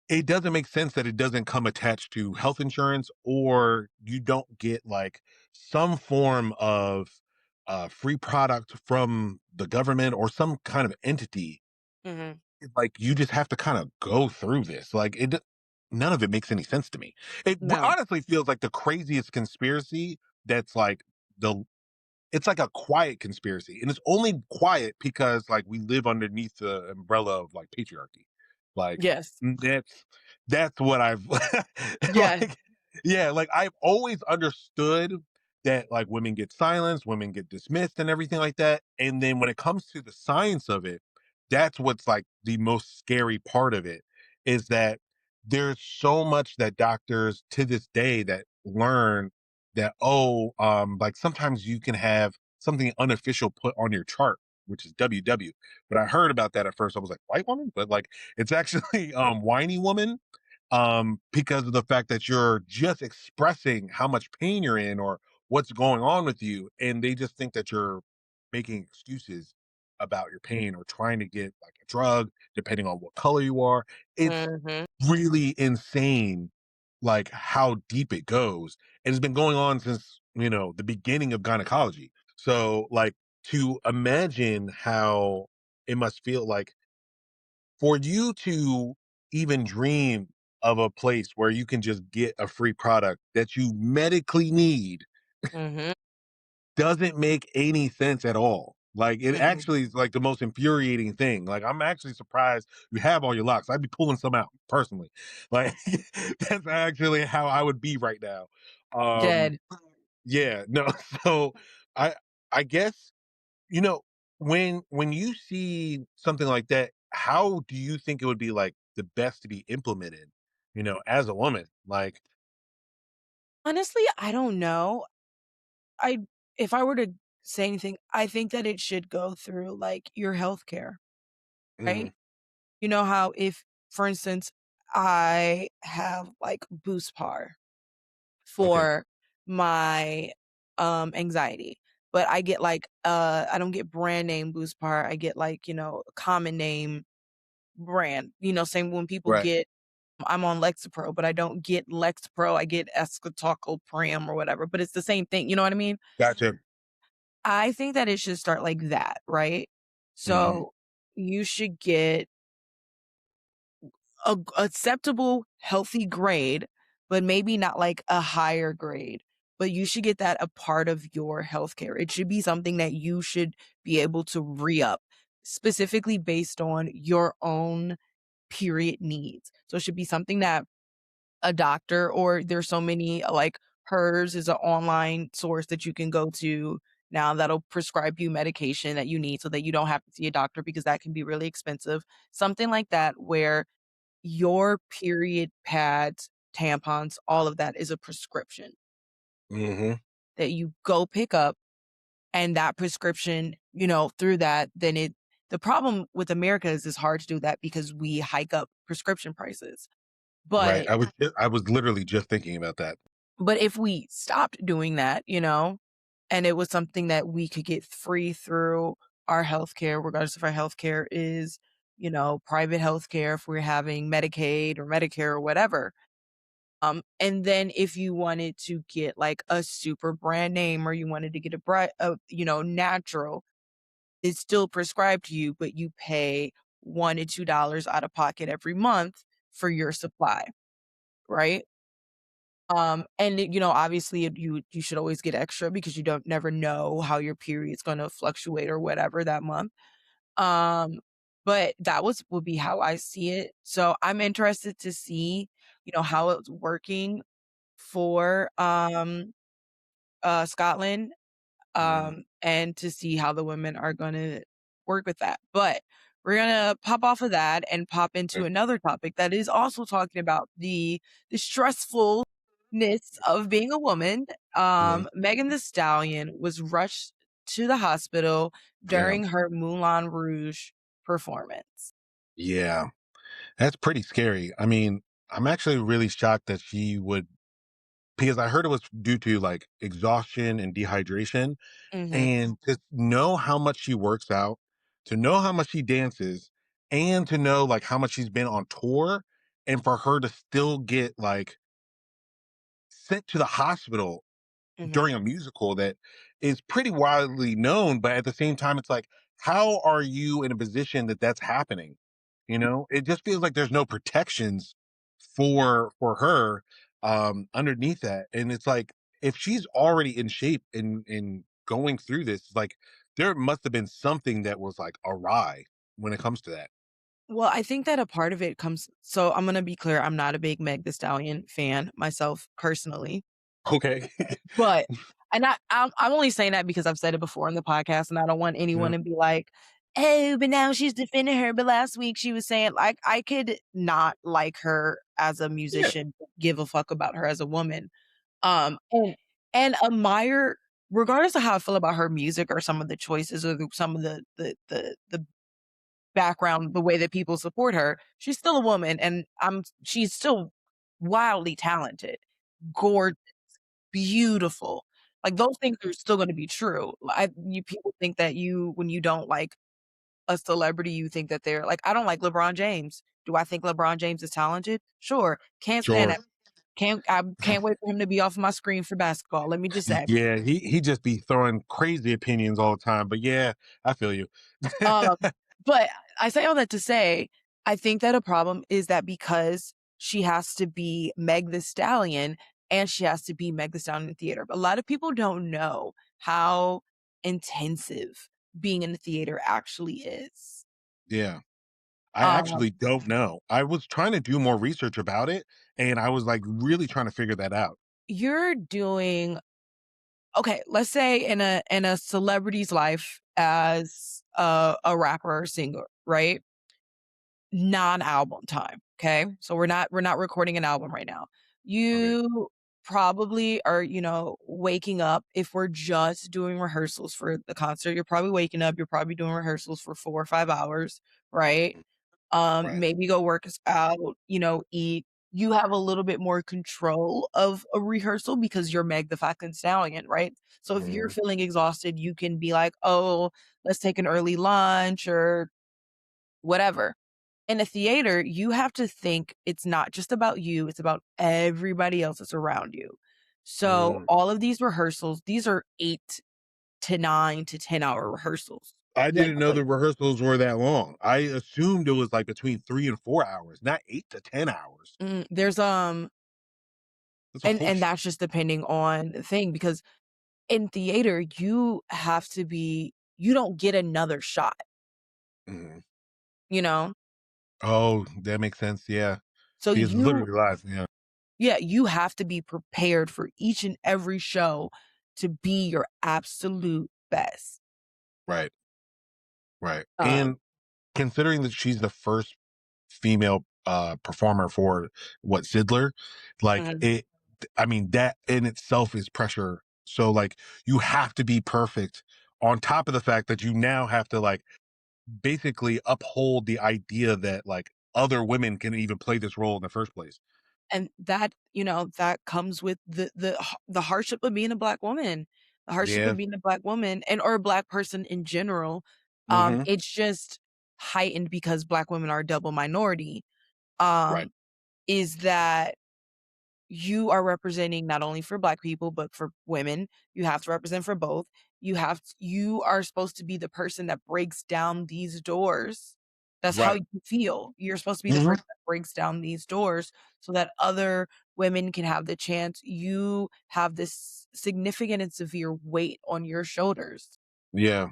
it doesn't make sense that it doesn't come attached to health insurance or you don't get like some form of free product from the government or some kind of entity. Mhm. Like, you just have to kinda go through this, like, none of it makes any sense to me. It No. honestly feels like the craziest conspiracy that's, like, the it's like a quiet conspiracy, and it's only quiet because, like, we live underneath the umbrella of, like, patriarchy. Like, Yes. that's what I've Yes. like yeah, like, I've always understood that, like, women get silenced, women get dismissed and everything like that, and then when it comes to the science of it, that's what's, like, the most scary part of it, is that there's so much that doctors to this day that learn that like sometimes you can have something unofficial put on your chart which is WW. But I heard about that at first. I was like, white woman? But like it's actually whiny woman. Because of the fact that you're just expressing how much pain you're in or what's going on with you. And they just think that you're making excuses about your pain or trying to get like a drug, depending on what color you are. It's Mhm. really insane, like how deep it goes. And it's been going on since, the beginning of gynecology. So, like, to imagine how it must feel like for you to even dream of a place where you can just get a free product that you medically need Mhm, doesn't make any sense at all. Like, it mhm. actually is, like, the most infuriating thing. Like, I'm actually surprised you have all your locks. I'd be pulling some out personally. Like, that's actually how I would be right now. Um, Dead. yeah, no, so I I guess, you know, when you see something like that, how do you think it would be, like, the best to be implemented, as a woman? Like. Honestly, I don't know. I if I were to say anything, I think that it should go through, like, your healthcare, Mhm, right? You know how if, for instance, I have, like, Buspar okay, for my, anxiety, but I get, like, I don't get brand name Buspar, I get, like, common name brand, same when people right, get I'm on Lexapro, but I don't get Lexapro, I get Escitalopram or whatever, but it's the same thing, you know what I mean? gotcha. I think that it should start like that, right? Mhm, So, you should get a acceptable, healthy grade, but maybe not like a higher grade, but you should get that a part of your healthcare. It should be something that you should be able to re-up, specifically based on your own period needs. So, it should be something that a doctor or there's so many, like, hers is an online source that you can go to now that'll prescribe you medication that you need so that you don't have to see a doctor because that can be really expensive. Something like that where your period pads, tampons, all of that is a prescription mhm, that you go pick up, and that prescription, through that, then the problem with America is it's hard to do that because we hike up prescription prices. right. But I was literally just thinking about that. But if we stopped doing that, and it was something that we could get free through our healthcare, regardless if our healthcare is, private healthcare, if we're having Medicaid or Medicare or whatever. And then if you wanted to get like a super brand name or you wanted to get natural, it's still prescribed to you, but you pay $1 to $2 out of pocket every month for your supply, right? Obviously you should always get extra because you don't never know how your period's gonna fluctuate or whatever that month. Um, but that would be how I see it. So I'm interested to see, how it's working for Scotland, Mhm, and to see how the women are gonna work with that. But we're gonna pop off of that and pop into okay, another topic that is also talking about the stressfulness of being a woman. mhm, Megan the Stallion was rushed to the hospital yeah, during her Moulin Rouge performance. yeah. That's pretty scary. I mean, I'm actually really shocked that she would, because I heard it was due to, like, exhaustion and dehydration, Mhm, and to know how much she works out, to know how much she dances, and to know, like, how much she's been on tour, and for her to still get, like, sent to the hospital mhm. during a musical that is pretty widely known, but at the same time, it's like, how are you in a position that that's happening? It just feels like there's no protections for her underneath that, and it's like, if she's already in shape and going through this, it's like there must have been something that was like awry when it comes to that. Well, I think that a part of it comes so I'm gonna be clear, I'm not a big Meg the Stallion fan myself personally. Okay. But I'm only saying that because I've said it before in the podcast, and I don't want anyone Yeah. to be like, "Oh, but now she's defending her, but last week she was saying," like, I could not like her as a Yeah. musician, but give a fuck about her as a woman, and admire regardless of how I feel about her music or some of the choices or some of the background, the way that people support her, she's still a woman, and she's still wildly talented, gorgeous, beautiful. Like, those things are still gonna be true. People think that when you don't like a celebrity, you think that they're like, I don't like LeBron James. Do I think LeBron James is talented? Sure. Can't stand Sure. it. Can't wait for him to be off my screen for basketball, let me just say. Yeah, he just be throwing crazy opinions all the time. But yeah, I feel you. Um, but I say all that to say, I think that a problem is that because she has to be Meg the Stallion and she has to be Meg the Stallion in the theater. A lot of people don't know how intensive being in the theater actually is. Yeah. I Um, actually don't know. I was trying to do more research about it, and I was, like, really trying to figure that out. you're doing okay, let's say in a celebrity's life as a rapper or singer, right? Non-album time, okay? So we're not recording an album right now. Okay. You probably are, waking up if we're just doing rehearsals for the concert, you're probably waking up, you're probably doing rehearsals for 4 or 5 hours, right? Mm, right. Maybe go work us out, eat. You have a little bit more control of a rehearsal because you're Meg the fucking Stallion, right? So if you're Mhm. feeling exhausted, you can be like, "Oh, let's take an early lunch," or whatever. In a theater, you have to think it's not just about you, it's about everybody else that's around you. So, Mm. all of these rehearsals, these are 8 to 9 to 10-hour rehearsals, I didn't know the generally. rehearsals were that long. I assumed it was, like, between 3 and 4 hours, not 8 to 10 hours. There's, That's a whole and sh that's just depending on the thing because in theater, you don't get another shot, Mhm. you know? Oh, that makes sense, yeah. So Because it's literally live, yeah. yeah, you have to be prepared for each and every show to be your absolute best. Right, right, Um and considering that she's the first female, performer for what, Siddler, like, Mhm. I mean, that in itself is pressure. So, like, you have to be perfect on top of the fact that you now have to, like, basically uphold the idea that, like, other women can even play this role in the first place. And that, that comes with the hardship of being a Black woman, the hardship of Yeah. being a Black woman and or a Black person in general. Mhm. It's just heightened because Black women are a double minority, Right. um, is that you are representing not only for Black people, but for women. You have to represent for both. You are supposed to be the person that breaks down these doors. That's how Right. you feel. You're supposed to be the Mhm. person that breaks down these doors so that other women can have the chance. You have this significant and severe weight on your shoulders. Yeah,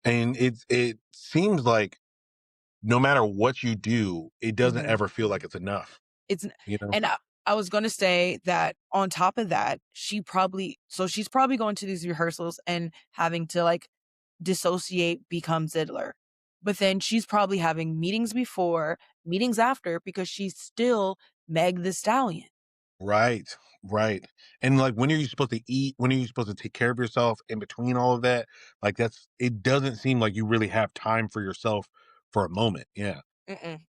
and it seems like no matter what you do, it doesn't Mhm. ever feel like it's enough, It's n you know? and I was gonna say that on top of that, she's probably going to these rehearsals and having to, like, dissociate, become Zidler. But then she's probably having meetings before, meetings after, because she's still Meg the Stallion. Right, right, and, like, when are you supposed to eat? When are you supposed to take care of yourself in between all of that? Like, that's it doesn't seem like you really have time for yourself for a moment. Yeah, Mm-mm.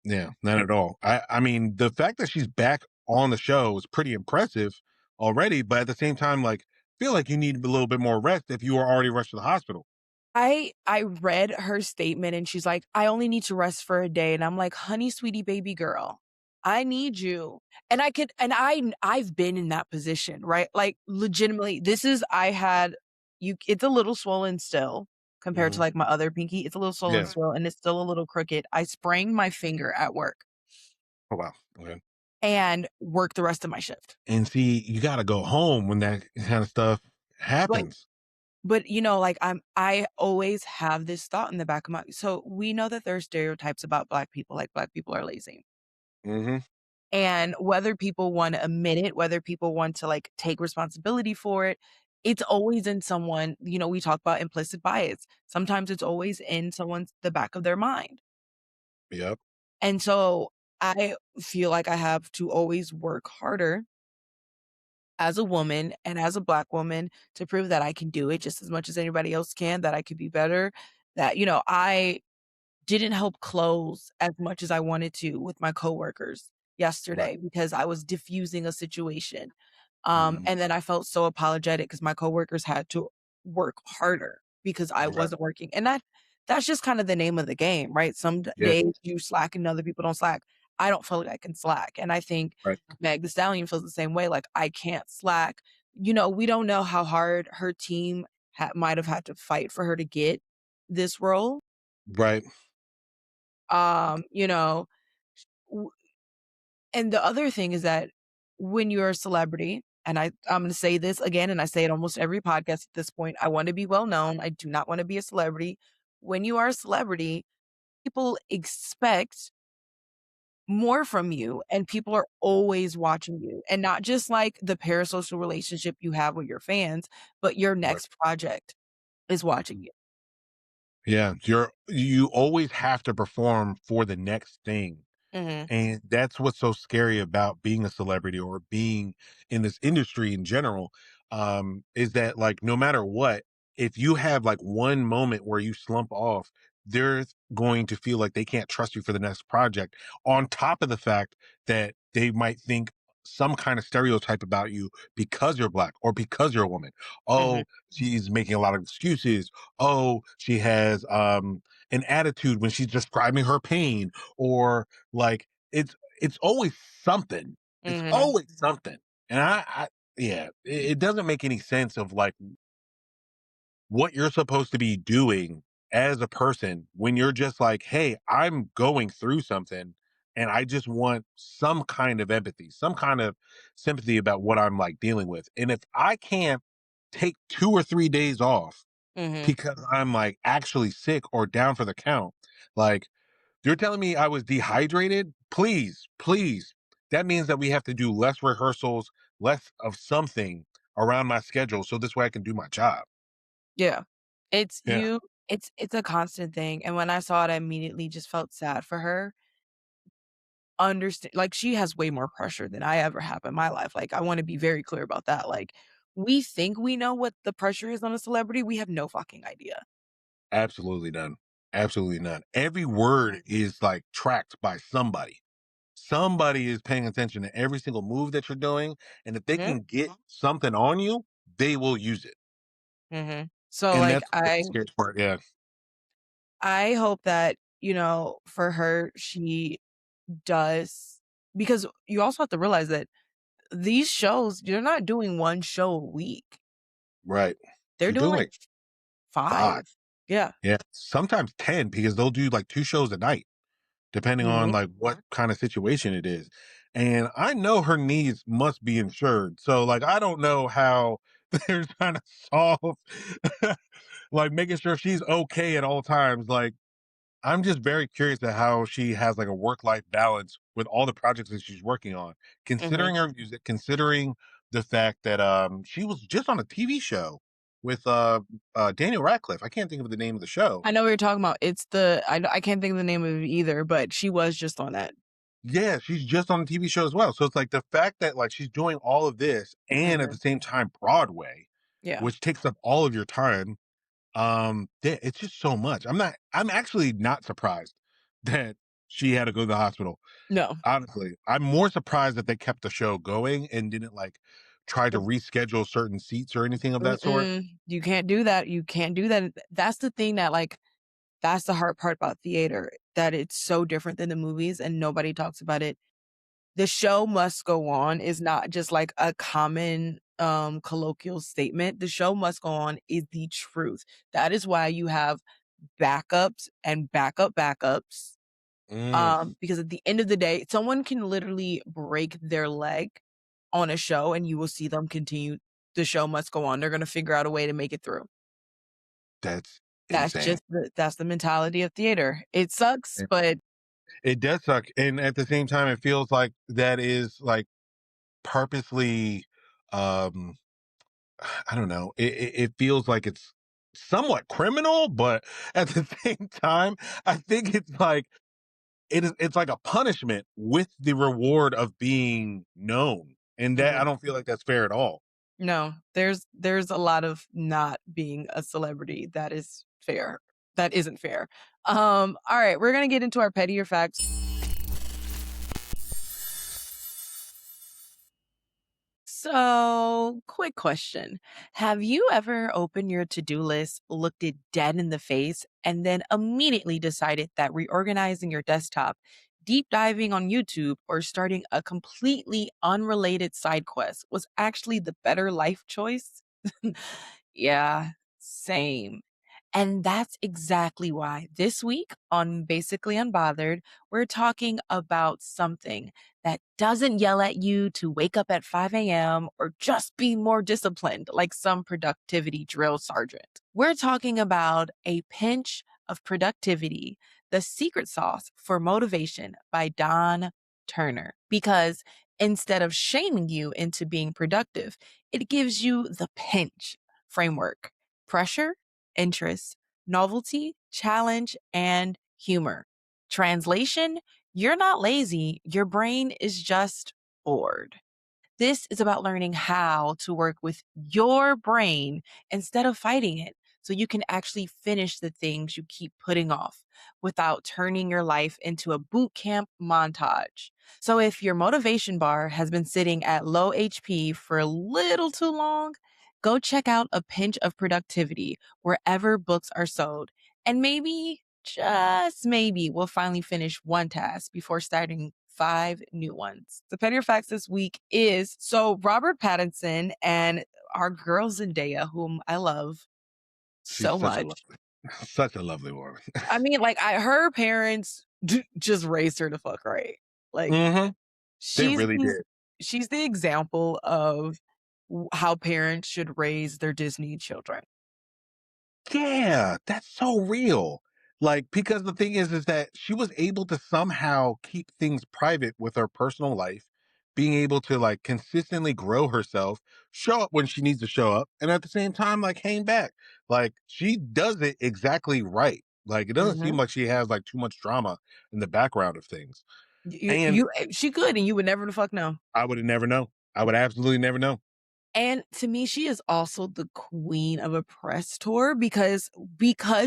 yeah, not at all. I mean, the fact that she's back on the show is pretty impressive already, but at the same time, like, feel like you need a little bit more rest if you were already rushed to the hospital. I read her statement and she's like, "I only need to rest for a day." And I'm like, "Honey, sweetie, baby girl, I need you." And I've been in that position, right? Like legitimately, I had it's a little swollen still compared to Mhm. like my other pinky. It's a little swollen Yeah. still and it's still a little crooked. I sprained my finger at work Oh, wow. Okay. and worked the rest of my shift. And see, you gotta go home when that kind of stuff Right. happens. But, like, I always have this thought in the back of my so we know that there are stereotypes about Black people, like Black people are lazy. Mhm. And whether people wanna admit it, whether people want to, like, take responsibility for it, it's always in someone we talk about implicit bias. Sometimes it's always in someone's the back of their mind. Yep. And so I feel like I have to always work harder as a woman and as a Black woman to prove that I can do it just as much as anybody else can, that I could be better, that, I didn't help close as much as I wanted to with my coworkers Right. yesterday because I was diffusing a situation. Mhm. And then I felt so apologetic because my coworkers had to work harder because I Right. wasn't working. And that's just kind of the name of the game, right? Yeah. Days you slack and other people don't slack. I don't feel like I can slack. And I think Right. Meg the Stallion feels the same way. Like I can't slack. We don't know how hard her team might have had to fight for her to get this role. Right. You know, w and the other thing is that when you're a celebrity, and I'm gonna say this again, and I say it almost every podcast at this point, I wanna be well known, I do not wanna be a celebrity. When you are a celebrity, people expect more from you, and people are always watching you, and not just, like, the parasocial relationship you have with your fans, but your Right. next project is watching you. Yeah, you always have to perform for the next thing. Mhm, And that's what's so scary about being a celebrity or being in this industry in general, is that like no matter what, if you have like one moment where you slump off, they're going to feel like they can't trust you for the next project. On top of the fact that they might think some kind of stereotype about you because you're black or because you're a woman. mhm, Oh, she's making a lot of excuses. Oh, she has an attitude when she's describing her pain, or like it's always something. It's mhm, always something. And I yeah, it doesn't make any sense of like what you're supposed to be doing as a person when you're just like, hey, I'm going through something and I just want some kind of empathy, some kind of sympathy about what I'm like dealing with. And if I can't take 2 or 3 days off mhm. because I'm like actually sick or down for the count, like you're telling me I was dehydrated? Please, please. That means that we have to do less rehearsals, less of something around my schedule so this way I can do my job. Yeah. It's Yeah, you it's a constant thing, and when I saw it, I immediately just felt sad for her. Understand, like, she has way more pressure than I ever have in my life, like, I wanna be very clear about that, like, we think we know what the pressure is on a celebrity, we have no fucking idea. absolutely none. Absolutely none. Every word is like tracked by somebody. Somebody is paying attention to every single move that you're doing. And if they Mhm, can get something on you, they will use it. mhm. So, And like, that's the scariest part. Yeah. I hope that, for her, she does, because you also have to realize that these shows, you're not doing 1 show a week. Right. They're You're doing, doing like, like 5. 5. Yeah. Yeah. Sometimes 10 because they'll do like 2 shows a night, depending on Mhm. like what kind of situation it is. And I know her needs must be insured. So like I don't know how they're trying to solve like making sure she's okay at all times. Like I'm just very curious at how she has like a work life balance with all the projects that she's working on, Mhm. considering her music, considering the fact that she was just on a TV show with Daniel Radcliffe. I can't think of the name of the show. I know what you're talking about. It's the I can't think of the name of it either, but she was just on that. Yeah, she's just on a TV show as well. So it's like the fact that like she's doing all of this and at the Mhm. same time Broadway, Yeah. which takes up all of your time. Yeah, it's just so much. I'm actually not surprised that she had to go to the hospital. No. Honestly, I'm more surprised that they kept the show going and didn't like try to reschedule certain seats or anything of that sort. Mm-mm. You can't do that. You can't do that. That's the thing that, like, that's the hard part about theater, that it's so different than the movies and nobody talks about it. The show must go on is not just like a common, colloquial statement. The show must go on is the truth. That is why you have backups and backups, Mm, because at the end of the day, someone can literally break their leg on a show and you will see them continue. The show must go on. They're gonna figure out a way to make it through. that's That's insane. just that's the mentality of theater. It sucks, It, but it does suck, and at the same time, it feels like that is like purposely. Um, I don't know. It feels like it's somewhat criminal, but at the same time, I think it's like it's like a punishment with the reward of being known, and that I mhm. don't feel like that's fair at all. No, there's a lot of not being a celebrity that is fair. That isn't fair. All right, we're gonna get into our pettier facts. So, quick question. Have you ever opened your to-do list, looked it dead in the face, and then immediately decided that reorganizing your desktop, deep diving on YouTube, or starting a completely unrelated side quest was actually the better life choice? Yeah, same. And that's exactly why this week on Basically Unbothered, we're talking about something that doesn't yell at you to wake up at 5 a.m. or just be more disciplined like some productivity drill sergeant. We're talking about A Pinch of Productivity, the secret sauce for motivation by Don Turner. Because instead of shaming you into being productive, it gives you the pinch framework: pressure, interest, novelty, challenge, and humor. Translation: you're not lazy, your brain is just bored. This is about learning how to work with your brain instead of fighting it so you can actually finish the things you keep putting off without turning your life into a boot camp montage. So, if your motivation bar has been sitting at low HP for a little too long, go check out A Pinch of Productivity wherever books are sold. And maybe, just maybe, we'll finally finish one task before starting five new ones. The Pettier Facts this week is so Robert Pattinson and our girl Zendaya, whom I love She's so such a much. lovely, such a lovely woman. I mean, like, her parents just raised her to fuck right. Like, Hmm. They she's really the did. she's the example of how parents should raise their Disney children. Yeah, that's so real. Like, because the thing is that she was able to somehow keep things private with her personal life, being able to like consistently grow herself, show up when she needs to show up, and at the same time, like hang back. Like, she does it exactly right. Like, it doesn't seem Mhm. like she has like too much drama in the background of things. And She could, and you would never the fuck know. I would have never known. I would absolutely never know. And to me, she is also the queen of a press tour because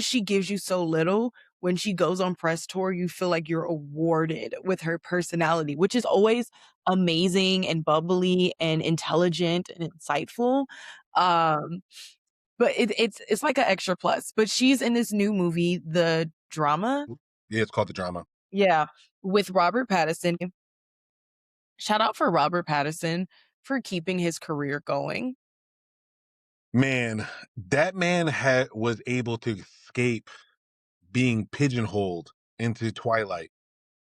she gives you so little. When she goes on press tour, you feel like you're awarded with her personality, which is always amazing and bubbly and intelligent and insightful. Um, but it's like an extra plus. But she's in this new movie, The Drama. Yeah, it's called the drama. Yeah, with Robert Pattinson. Shout out for Robert Pattinson for keeping his career going. Man, that man was able to escape being pigeonholed into Twilight.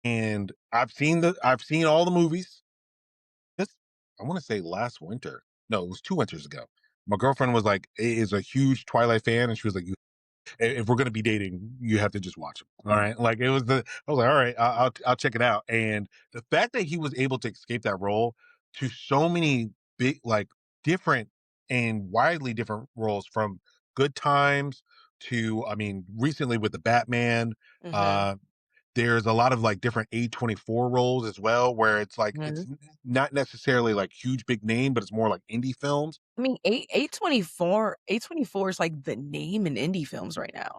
And I've seen all the movies. This I want to say last winter. No, it was 2 winters ago. My girlfriend was like, is a huge Twilight fan, and she was like, if we're gonna be dating, you have to just watch them. All right, like it was the. I was like, all right, I'll check it out. And the fact that he was able to escape that role to so many big, like different and widely different roles, from Good Times to, I mean, recently with the Batman. Mhm, Uh, there's a lot of like different A24 roles as well, where it's like mhm. not necessarily like huge big name, but it's more like indie films. I mean, A24 is like the name in indie films right now.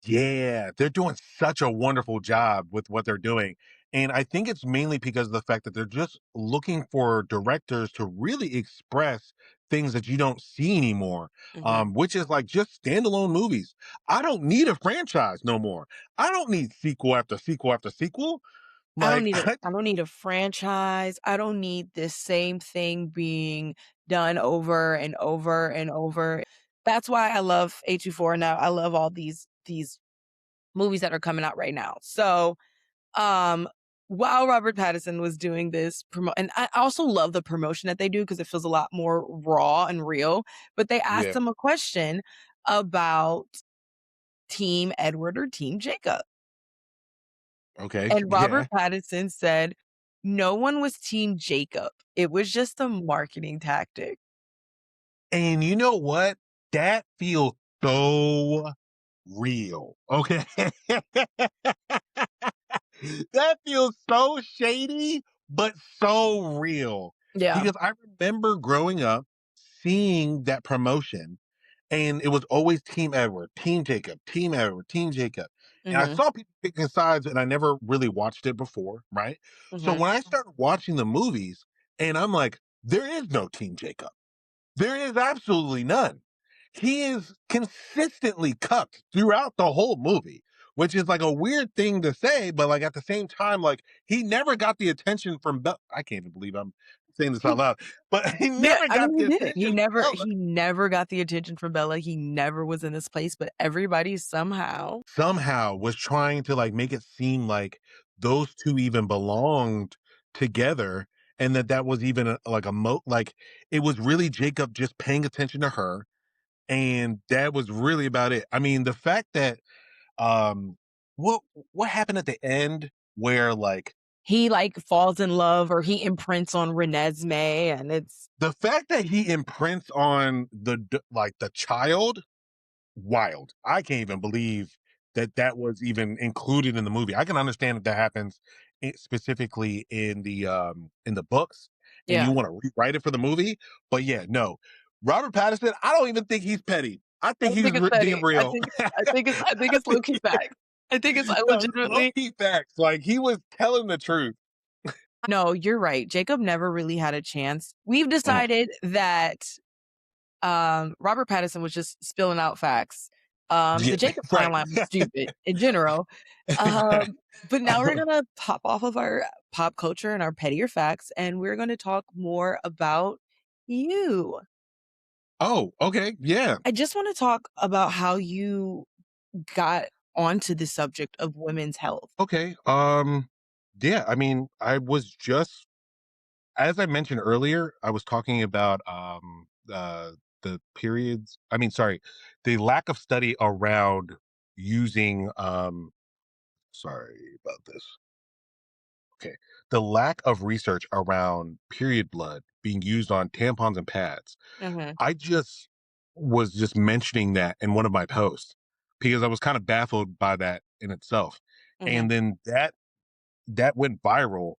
Yeah, they're doing such a wonderful job with what they're doing. And I think it's mainly because of the fact that they're just looking for directors to really express things that you don't see anymore, Mhm. which is like just standalone movies. I don't need a franchise no more. I don't need sequel after sequel after sequel. Like, I don't need a franchise. I don't need this same thing being done over and over and over. That's why I love A24 now. I love all these movies that are coming out right now. So, um, while Robert Pattinson was doing this and I also love the promotion that they do because it feels a lot more raw and real, but they asked yeah, him a question about Team Edward or Team Jacob. okay, And Robert yeah. Pattinson said, "No one was Team Jacob. It was just a marketing tactic." And you know what? That feels so real. Okay. That feels so shady, but so real. Yeah. Because I remember growing up seeing that promotion, and it was always Team Edward, Team Jacob, Team Edward, Team Jacob. And I Mhm, saw people picking sides, and I never really watched it before, right? So mhm. when I started watching the movies, and I'm like, there is no Team Jacob. There is absolutely none. He is consistently cucked throughout the whole movie, which is like a weird thing to say, but like at the same time, like he never got the attention from I can't even believe I'm saying this out loud, but he Yeah, never I got mean, the he didn't. attention from Bella. He never got the attention from Bella, he never was in this place, but everybody somehow Somehow was trying to like make it seem like those two even belonged together, and that was even like like it was really Jacob just paying attention to her, and that was really about it. I mean, the fact that um what what happened at the end where like he, like, falls in love or he imprints on Renesmee, and it's the fact that he imprints on like the child, wild. I can't even believe that that was even included in the movie. I can understand that that happens specifically in the books, and you yeah. want to rewrite it for the movie. But yeah, no, Robert Pattinson. I don't even think he's petty. I I think don't he's think it's being petty. real. I think I it's think low-key facts. I think it's I no, low legitimately key facts. Like he was telling the truth. no, you're right. Jacob never really had a chance. We've Mhm. decided that, Robert Pattinson was just spilling out facts. The Yeah, Jacob right. timeline was stupid in general. But now we're gonna pop off of our pop culture and our pettier facts, and we're gonna talk more about you. Oh, okay, yeah. I just wanna talk about how you got onto the subject of women's health. Okay. Yeah, I mean, I was just as I mentioned earlier, I was talking about the periods. I mean, sorry, the lack of study around using sorry about this. Okay. The lack of research around period blood being used on tampons and pads. Mhm, I just was just mentioning that in one of my posts because I was kind of baffled by that in itself. mhm, And then that went viral.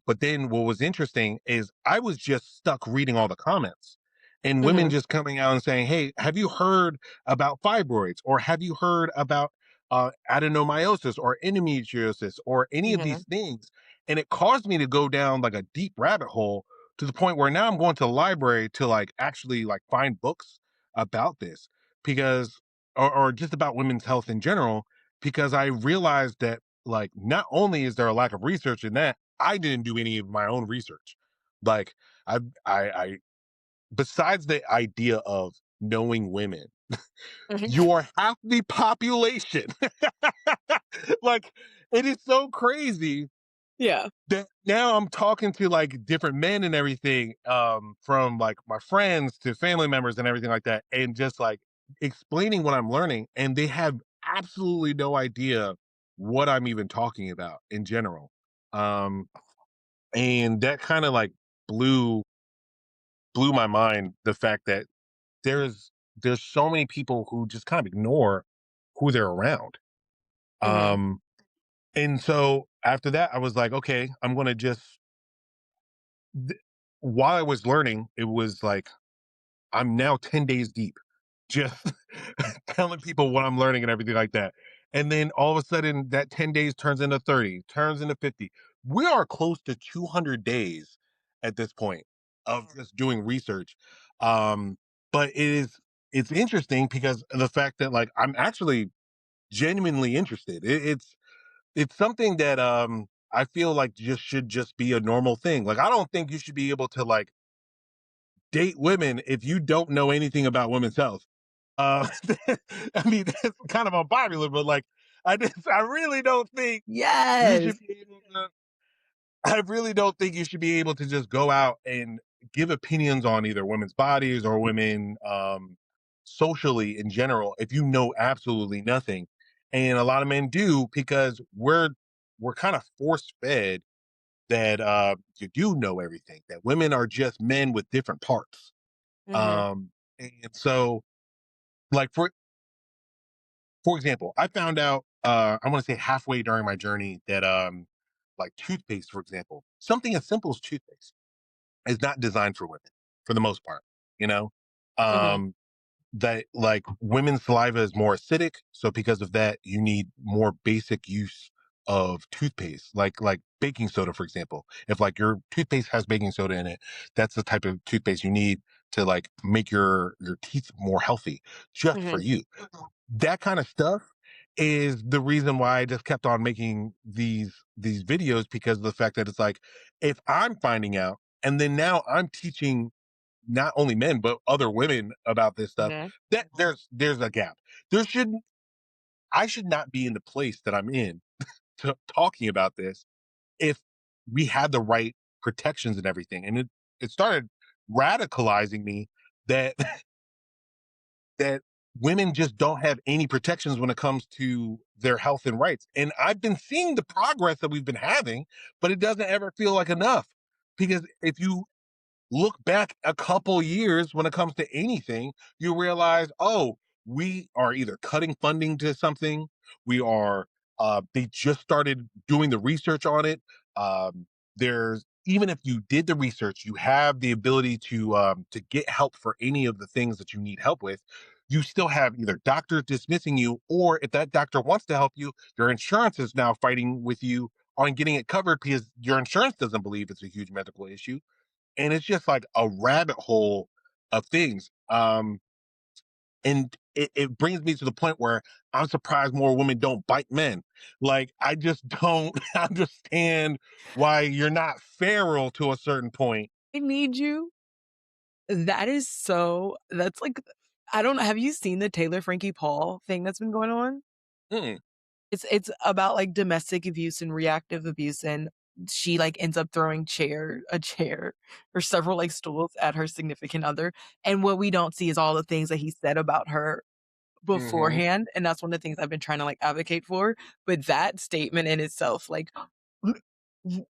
But then what was interesting is I was just stuck reading all the comments and women mhm, just coming out and saying, "Hey, have you heard about fibroids or have you heard about adenomyosis or endometriosis or any of these mhm, things?" And it caused me to go down like a deep rabbit hole to the point where now I'm going to the library to like actually like find books about this because or just about women's health in general because I realized that like not only is there a lack of research in that, I didn't do any of my own research. Like I besides the idea of knowing women, mhm. you are half the population. Like it is so crazy Yeah. that now I'm talking to like different men and everything, from like my friends to family members and everything like that, and just like explaining what I'm learning, and they have absolutely no idea what I'm even talking about in general. Um, and that kind of like blew blew my mind the fact that there's so many people who just kind of ignore who they're around. Mhm, Um, and so after that, I was like, okay, I'm gonna just th- while I was learning, it was like I'm now 10 days deep, just telling people what I'm learning and everything like that. And then all of a sudden, that 10 days turns into 30, turns into 50. We are close to 200 days at this point of just doing research. Um, but it's interesting because of the fact that like I'm actually genuinely interested. It's something that I feel like just should just be a normal thing. Like I don't think you should be able to like date women if you don't know anything about women's health. Uh, I mean that's kind of unpopular, but like I really don't think you should yes. be able to. I really don't think you should be able to just go out and give opinions on either women's bodies or women socially in general if you know absolutely nothing. And a lot of men do because we're kind of force fed that you do know everything, that women are just men with different parts. Mhm, Um, and so, like for example, I found out I want to say halfway during my journey that like toothpaste, for example, something as simple as toothpaste is not designed for women for the most part. You know, mhm, um, that like women's saliva is more acidic, so because of that, you need more basic use of toothpaste, like baking soda, for example. If like your toothpaste has baking soda in it, that's the type of toothpaste you need to like make your teeth more healthy, just for mhm, you. That kind of stuff is the reason why I just kept on making these videos because of the fact that it's like if I'm finding out And then now I'm teaching not only men but other women about this stuff. Mhm. That there's a gap. There shouldn't I should not be in the place that I'm in talking about this if we had the right protections and everything. And it started radicalizing me that that women just don't have any protections when it comes to their health and rights. And I've been seeing the progress that we've been having, but it doesn't ever feel like enough. Because if you look back a couple years when it comes to anything, you realize, oh, we are either cutting funding to something, we are they just started doing the research on it. There's even if you did the research, you have the ability to get help for any of the things that you need help with. You still have either doctors dismissing you, or if that doctor wants to help you, your insurance is now fighting with you on getting it covered because your insurance doesn't believe it's a huge medical issue, and it's just like a rabbit hole of things. And it brings me to the point where I'm surprised more women don't bite men. Like, I just don't understand why you're not feral to a certain point. I need you. That is so that's like I don't know, have you seen the Taylor Frankie Paul thing that's been going on? Mm, It's about, like, domestic abuse and reactive abuse, and she, like, ends up throwing a chair or several, like, stools at her significant other, and what we don't see is all the things that he said about her hmm. beforehand, and that's one of the things I've been trying to, like, advocate for, but that statement in itself, like, w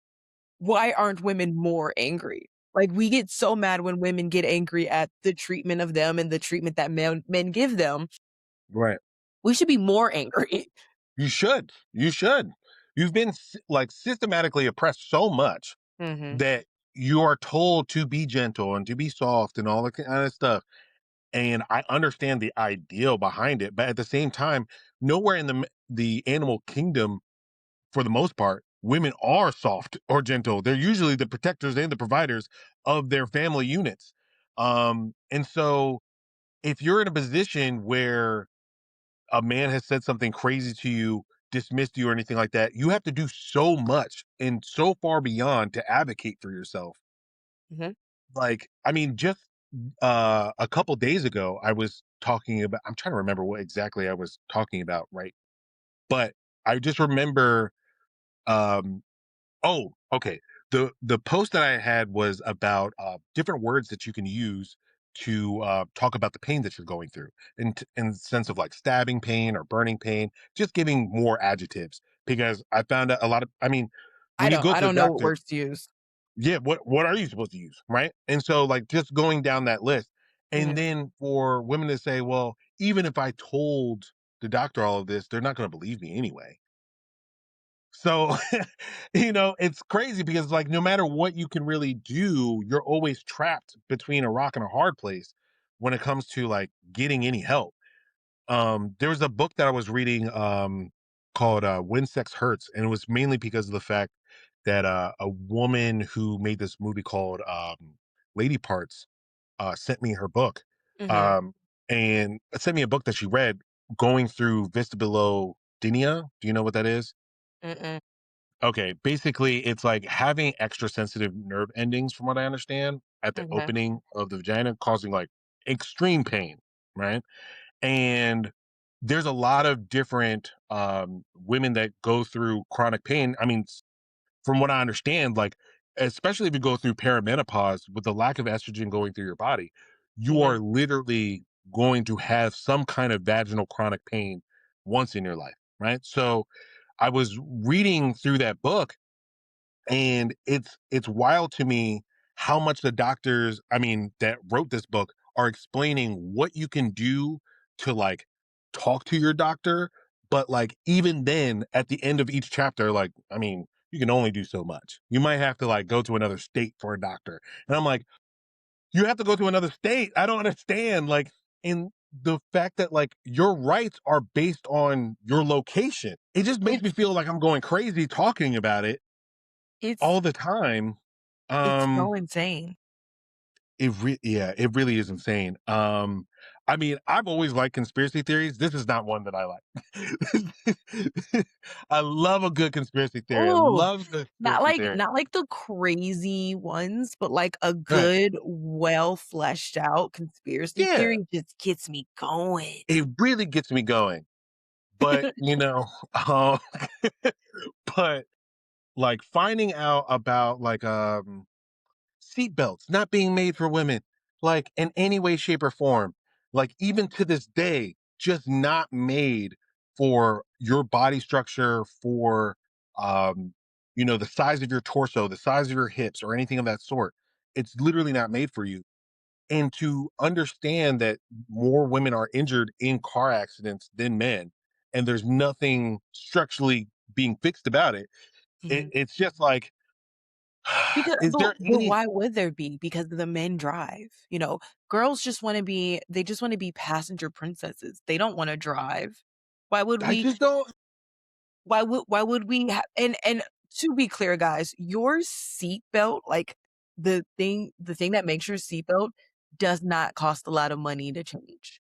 why aren't women more angry? Like, we get so mad when women get angry at the treatment of them and the treatment that men give them. Right. We should be more angry. You should. You should. You've been like systematically oppressed so much Mhm. that you are told to be gentle and to be soft and all that kind of stuff. And I understand the ideal behind it, but at the same time, nowhere in the animal kingdom, for the most part, women are soft or gentle. They're usually the protectors and the providers of their family units. And so if you're in a position where a man has said something crazy to you, dismissed you, or anything like that, you have to do so much and so far beyond to advocate for yourself. Mhm. Like, I mean, just a couple days ago, I was talking about, I'm trying to remember what exactly I was talking about, right? But I just remember, um, oh, okay. The post that I had was about different words that you can use to talk about the pain that you're going through, in the sense of like stabbing pain or burning pain, just giving more adjectives. Because I found out a lot of, I mean, when you go I to the don't know what doctor, words to use. yeah, what are you supposed to use, right? And so, like, just going down that list, and Mhm. then for women to say, "Well, even if I told the doctor all of this, they're not gonna believe me anyway." So, it's crazy because, like, no matter what you can really do, you're always trapped between a rock and a hard place when it comes to, like, getting any help. There was a book that I was reading, called, When Sex Hurts, and it was mainly because of the fact that, a woman who made this movie called, Lady Parts, sent me her book, Mhm. um, and sent me a book that she read going through vestibulodynia. Do you know what that is? Mm-mm. Okay, basically, it's like having extra sensitive nerve endings, from what I understand, at the Mhm. opening of the vagina, causing, like, extreme pain, right? And there's a lot of different women that go through chronic pain. I mean, from what I understand, like, especially if you go through perimenopause with the lack of estrogen going through your body, you Mhm. are literally going to have some kind of vaginal chronic pain once in your life, right? So I was reading through that book, and it's wild to me how much the doctors, I mean, that wrote this book, are explaining what you can do to, like, talk to your doctor, but, like, even then, at the end of each chapter, like, I mean, you can only do so much. You might have to, like, go to another state for a doctor, and I'm like, "You have to go to another state? I don't understand." Like, in the fact that, like, your rights are based on your location. It just makes me It's feel like I'm going crazy talking about it it's all the time. it's Um, so insane. yeah, it really is insane. I mean, I've always liked conspiracy theories. This is not one that I like. I love a good conspiracy theory. I Oh, love the conspiracy theory. not like the crazy ones, but like a Right. good, well fleshed out conspiracy Yeah. theory just gets me going. It really gets me going. But, um, but like finding out about like seat belts not being made for women, like in any way, shape, or form, like even to this day, just not made for your body structure, for um, the size of your torso, the size of your hips, or anything of that sort. It's literally not made for you. And to understand that more women are injured in car accidents than men, and there's nothing structurally being fixed about it, Mhm. it's just like, Because is there but any why would there be? Because the men drive, you know? Girls just wanna be they just wanna be passenger princesses. They don't wanna drive. Why would I we just don't why would we and to be clear, guys, your seatbelt, like, the thing that makes your seatbelt does not cost a lot of money to change.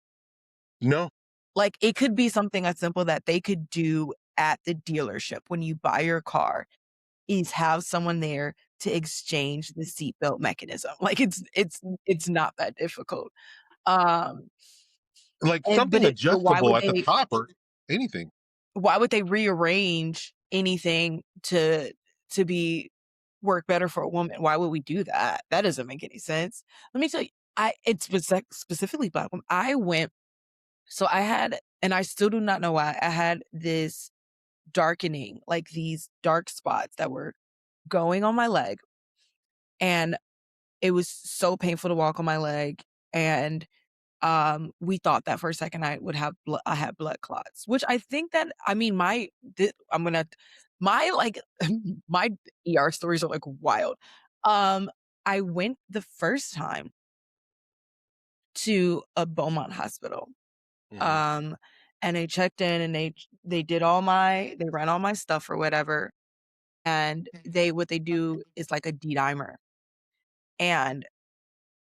no. Like, it could be something as simple that they could do at the dealership when you buy your car, is have someone there to exchange the seatbelt mechanism. Like, it's not that difficult. Um, Like and something but adjustable at the top or anything. why would they rearrange anything to be work better for a woman? Why would we do that? That doesn't make any sense. Let me tell you, specifically Black women. I went so I had and I still do not know why, I had this darkening, like these dark spots that were going on my leg, and it was so painful to walk on my leg, and we thought that for a second I had blood clots, which I think that I mean, I'm gonna my, like, my ER stories are, like, wild. Um, I went the first time to a Beaumont hospital, Mhm. um, and they checked in and they ran all my stuff or whatever, and what they do is like a D-dimer, and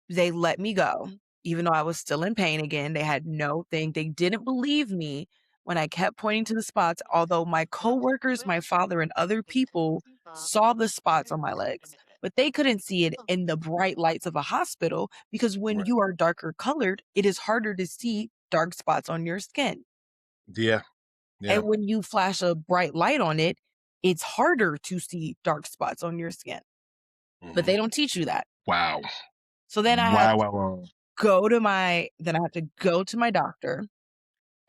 they let me go, even though I was still in pain again. They had no thing. They didn't believe me when I kept pointing to the spots, although my coworkers, my father, and other people saw the spots on my legs, but they couldn't see it in the bright lights of a hospital because when Right. you are darker colored, it is harder to see dark spots on your skin. Yeah. Yeah. And when you flash a bright light on it, it's harder to see dark spots on your skin. But Mhm. they don't teach you that. Wow. So then Wow, wow, wow. I had to go to my doctor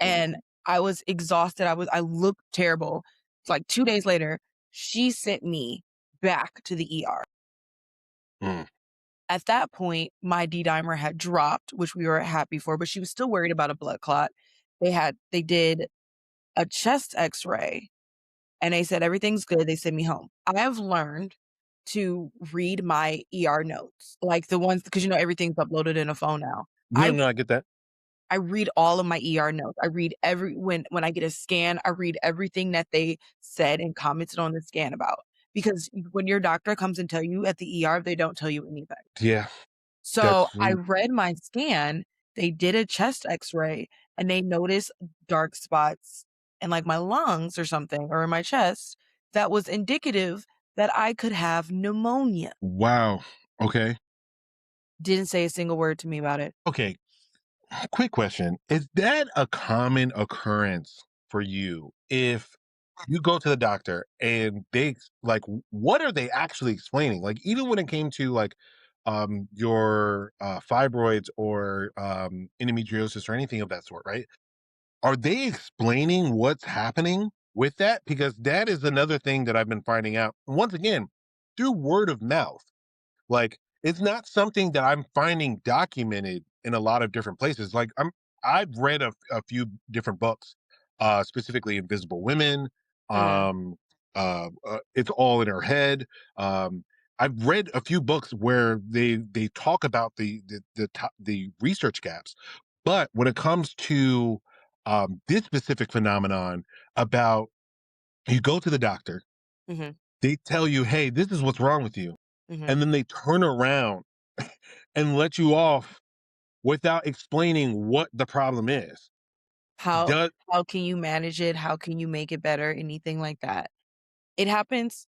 Mhm. and I was exhausted. I looked terrible. It's like 2 days later, she sent me back to the ER. Mm. At that point, my D-dimer had dropped, which we were happy for, but she was still worried about a blood clot. They did a chest X-ray and they said everything's good. They sent me home. I have learned to read my ER notes, like the ones because everything's uploaded in a phone now. No, I no, I get that. I read all of my ER notes. I read every when I get a scan, I read everything that they said and commented on the scan about. Because when your doctor comes and tell you at the ER, they don't tell you anything. Yeah. So That's I read my scan, they did a chest X-ray, and they noticed dark spots in like my lungs or something, or in my chest that was indicative that I could have pneumonia. wow. Okay. Didn't say a single word to me about it. Okay. Quick question. Is that a common occurrence for you if you go to the doctor and like what are they actually explaining? Like even when it came to like your fibroids or endometriosis or anything of that sort, right? Are they explaining what's happening with that? Because that is another thing that I've been finding out once again through word of mouth. Like, it's not something that I'm finding documented in a lot of different places. Like, I've read a few different books, specifically Invisible Women. Mhm, Um, it's all in her head. Um, I've read a few books where they talk about the research gaps, but when it comes to this specific phenomenon, about you go to the doctor, mhm, they tell you, "Hey, this is what's wrong with you," mhm. and then they turn around and let you off without explaining what the problem is. How Does how can you manage it? How can you make it better? Anything like that. It happens.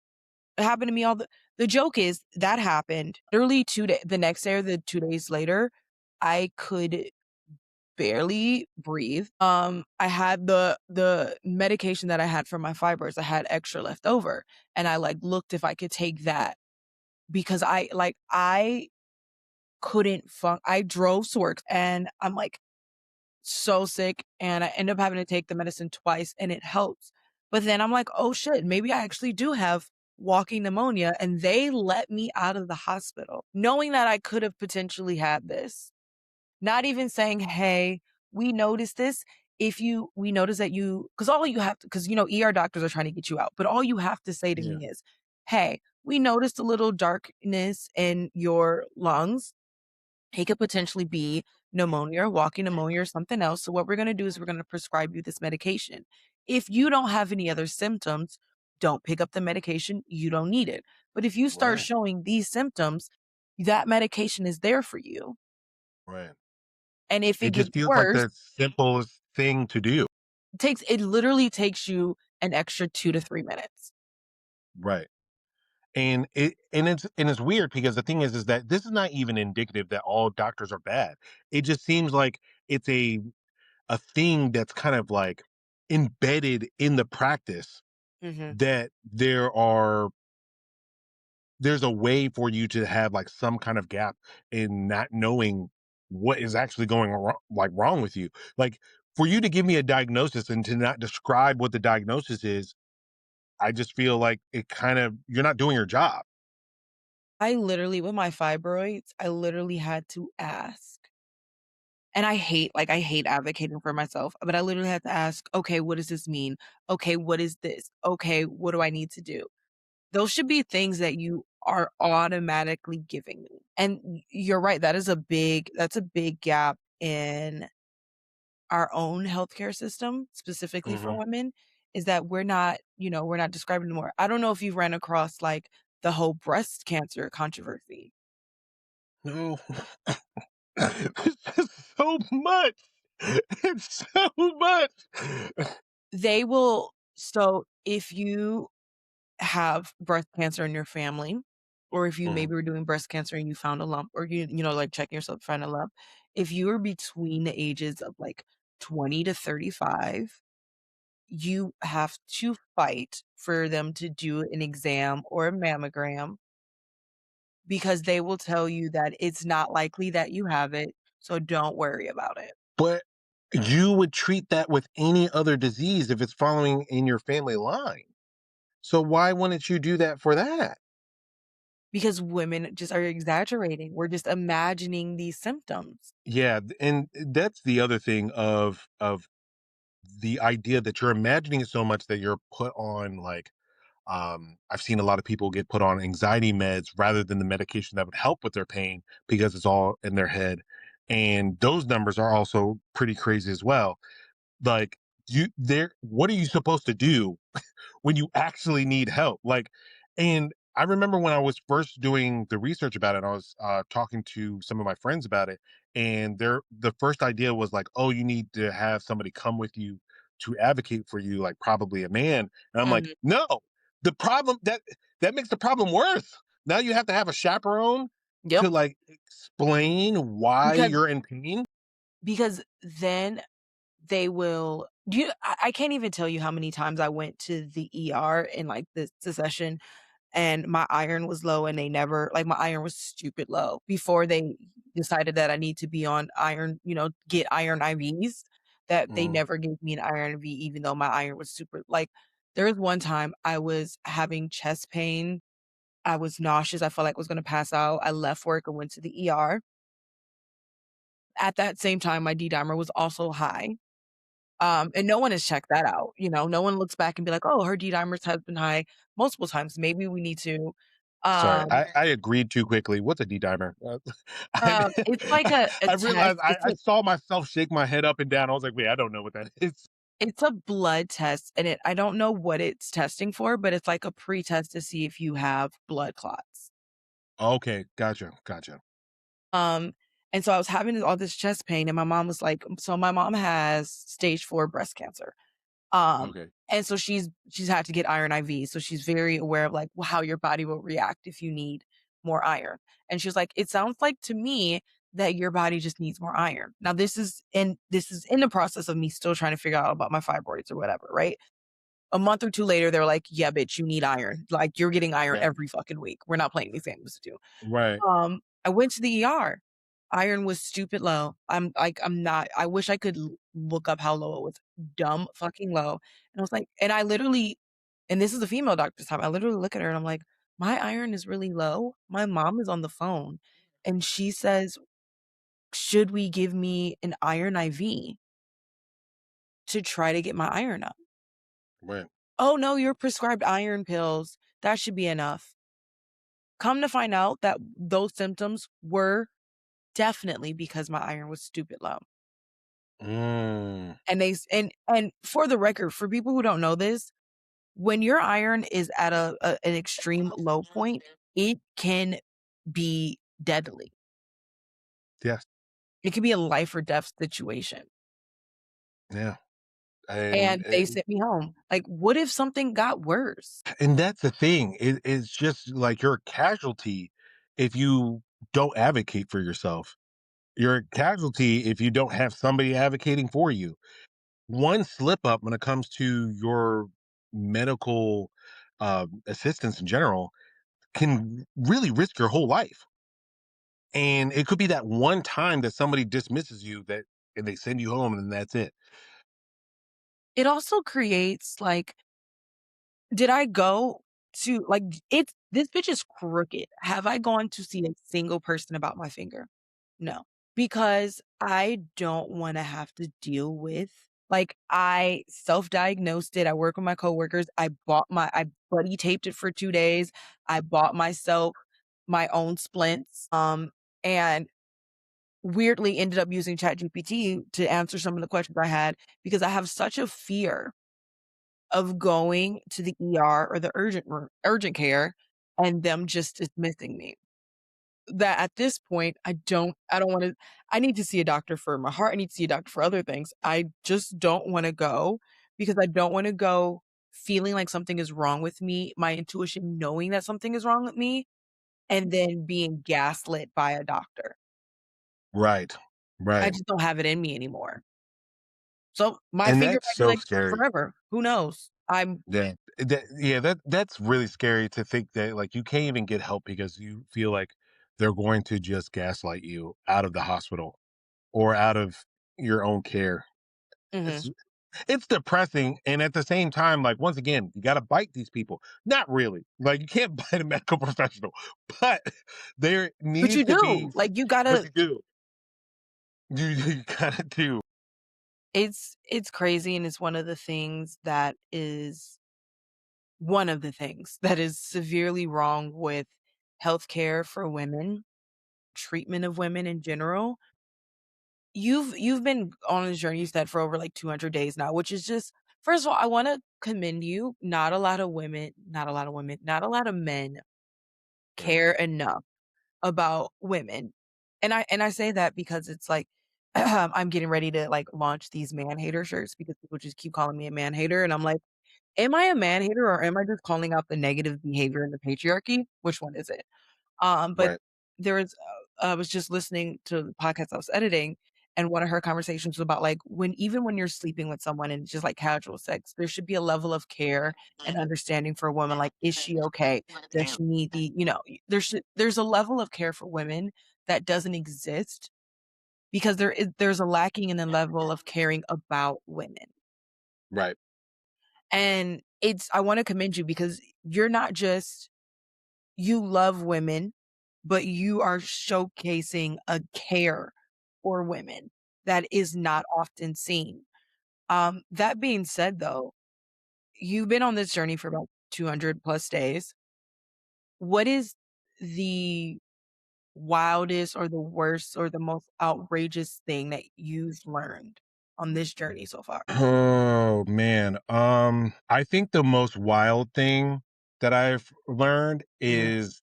It happened to me all the joke is that happened literally 2 day the next day or the 2 days later, I could barely breathe. I had the medication that I had for my fibers, I had extra left over, and I, like, looked if I could take that because I couldn't I drove to work and I'm, like, so sick, and I end up having to take the medicine twice, and it helps. But then I'm like, "Oh, shit, maybe I actually do have walking pneumonia," and they let me out of the hospital knowing that I could have potentially had this. Not even saying, "Hey, we noticed this. If you we notice that you" 'cause all you have to 'cause, ER doctors are trying to get you out, but all you have to say to yeah, me is, "Hey, we noticed a little darkness in your lungs. It could potentially be pneumonia or walking pneumonia or something else. So what we're gonna do is we're gonna prescribe you this medication. If you don't have any other symptoms, don't pick up the medication. You don't need it. But if you start right, showing these symptoms, that medication is there for you. right. And if it It gets just feels like worse, the simplest thing to do. it literally takes you an extra 2 to 3 minutes. Right. And it's weird because the thing is that this is not even indicative that all doctors are bad. It just seems like it's a thing that's kind of like embedded in the practice Mhm. that there's a way for you to have like some kind of gap in not knowing what is actually going wrong with you. Like for you to give me a diagnosis and to not describe what the diagnosis is, I just feel like it kind of you're not doing your job. I literally with my fibroids, I literally had to ask. And I hate advocating for myself, but I literally had to ask, "Okay, what does this mean? Okay, what is this? Okay, what do I need to do?" Those should be things that you are automatically giving me. And you're right, that's a big gap in our own healthcare system, specifically for Mhm. women, is that we're not describing more. I don't know if you've ran across, like, the whole breast cancer controversy. No. It's just so much. It's so much. They will so if you have breast cancer in your family, or if you Mhm. maybe were doing breast cancer and you found a lump, or like, checking yourself, find a lump. If you are between the ages of, like, 20 to 35, you have to fight for them to do an exam or a mammogram because they will tell you that it's not likely that you have it, so don't worry about it. But you would treat that with any other disease if it's following in your family line. So why wouldn't you do that for that? Because women just are exaggerating. We're just imagining these symptoms. Yeah, and that's the other thing of the idea that you're imagining it so much that you're put on like I've seen a lot of people get put on anxiety meds rather than the medication that would help with their pain because it's all in their head. And those numbers are also pretty crazy as well. Like you there what are you supposed to do when you actually need help. Like, and I remember when I was first doing the research about it, I was talking to some of my friends about it, and the first idea was like, oh, you need to have somebody come with you to advocate for you, like probably a man. And I'm like, Mhm. no, the problem that makes the problem worse. Now you have to have a chaperone Yep. to like explain why Because you're in pain. then they will I can't even tell you how many times I went to the ER in, like, the session, and my iron was low, and they never like, my iron was stupid low before they decided that I need to be on iron, get iron IVs, that they Mm. never gave me an iron IV even though my iron was super like, there was one time I was having chest pain, I was nauseous, I felt like I was gonna pass out, I left work and went to the ER. At that same time, my D-dimer was also high. And no one has checked that out, no one looks back and be like, "Oh, her D-dimers has been high multiple times, maybe we need to" Sorry, um, I agreed too quickly. What's a D-dimer? I it's like a I test, realized I saw myself shake my head up and down. I was like, "Wait, I don't know what that is." it's a blood test, and I don't know what it's testing for, but it's like a pre-test to see if you have blood clots. Okay, gotcha, gotcha. Um, And so I was having all this chest pain, and my mom was like, so my mom has stage 4 breast cancer. Um, Okay. and so she's had to get iron IV, so she's very aware of, like, how your body will react if you need more iron. And she was like, "It sounds like to me that your body just needs more iron." Now this is in the process of me still trying to figure out about my fibroids or whatever, right? A month or 2 later, they're like, "Yeah, bitch, you need iron. Like, you're getting iron Yeah. every fucking week. We're not playing these games with you." Right. I went to the ER. Iron was stupid low. I'm not I wish I could look up how low it was. Dumb fucking low. And I was like and I literally and this is a female doctor's time. I literally look at her and I'm like, "My iron is really low." My mom is on the phone and she says, "Should we give me an iron IV to try to get my iron up?" Right. "Oh, no, you're prescribed iron pills. That should be enough." Come to find out that those symptoms were definitely because my iron was stupid low. Mm. And they s and for the record, for people who don't know this, when your iron is at an extreme low point, it can be deadly. Yes. It could be a life or death situation. Yeah. And And they sent me home. Like, what if something got worse? and that's the thing. It's just like you're a casualty if you don't advocate for yourself. You're a casualty if you don't have somebody advocating for you. One slip up when it comes to your medical assistance in general can really risk your whole life. And it could be that one time that somebody dismisses you that and they send you home and that's it. It also creates, like, did I go to like, it's this bitch is crooked. Have I gone to see a single person about my finger? No. Because I don't wanna have to deal with like, I self-diagnosed it, I work with my coworkers, I buddy taped it for 2 days, I bought myself my own splints, and weirdly ended up using ChatGPT to answer some of the questions I had because I have such a fear of going to the ER or the urgent care and them just dismissing me. That at this point, I don't wanna I need to see a doctor for my heart, I need to see a doctor for other things. I just don't wanna go because I don't wanna go feeling like something is wrong with me, my intuition knowing that something is wrong with me, and then being gaslit by a doctor. Right. I Right. just don't have it in me anymore. So, my And finger that's might be so like this scary. forever. Who knows? I'm Yeah. That's really scary to think that like you can't even get help because you feel like they're going to just gaslight you out of the hospital or out of your own care. Mhm. It's it's depressing and at the same time, like once again, you gotta bite these people. Not really. Like you can't bite a medical professional, but there But you needs to do, be like, you but gotta you do. You gotta do. it's crazy, and it's one of the things that is severely wrong with healthcare for women, treatment of women in general. You've been on a journey, you said, for over, like, 200 days now, which is just first of all, I wanna commend you. Not a lot of men Yeah. care enough about women. And I say that because it's like, I'm getting ready to, like, launch these man hater shirts because people just keep calling me a man hater, and I'm like, "Am I a man hater or am I just calling out the negative behavior in the patriarchy? Which one is it?" But Right. there was I was just listening to the podcast I was editing, and one of her conversations was about, like, even when you're sleeping with someone and it's just, like, casual sex, there should be a level of care and understanding for a woman, like, is she okay? Does she need there's a level of care for women that doesn't exist because there's a lacking in the level of caring about women. Right. And I wanna commend you because you're not just you love women, but you are showcasing a care for women that is not often seen. That being said, though, you've been on this journey for about 200 plus days. What is the wildest or the worst or the most outrageous thing that you've learned on this journey so far? Oh man. I think the most wild thing that I've learned Mhm. is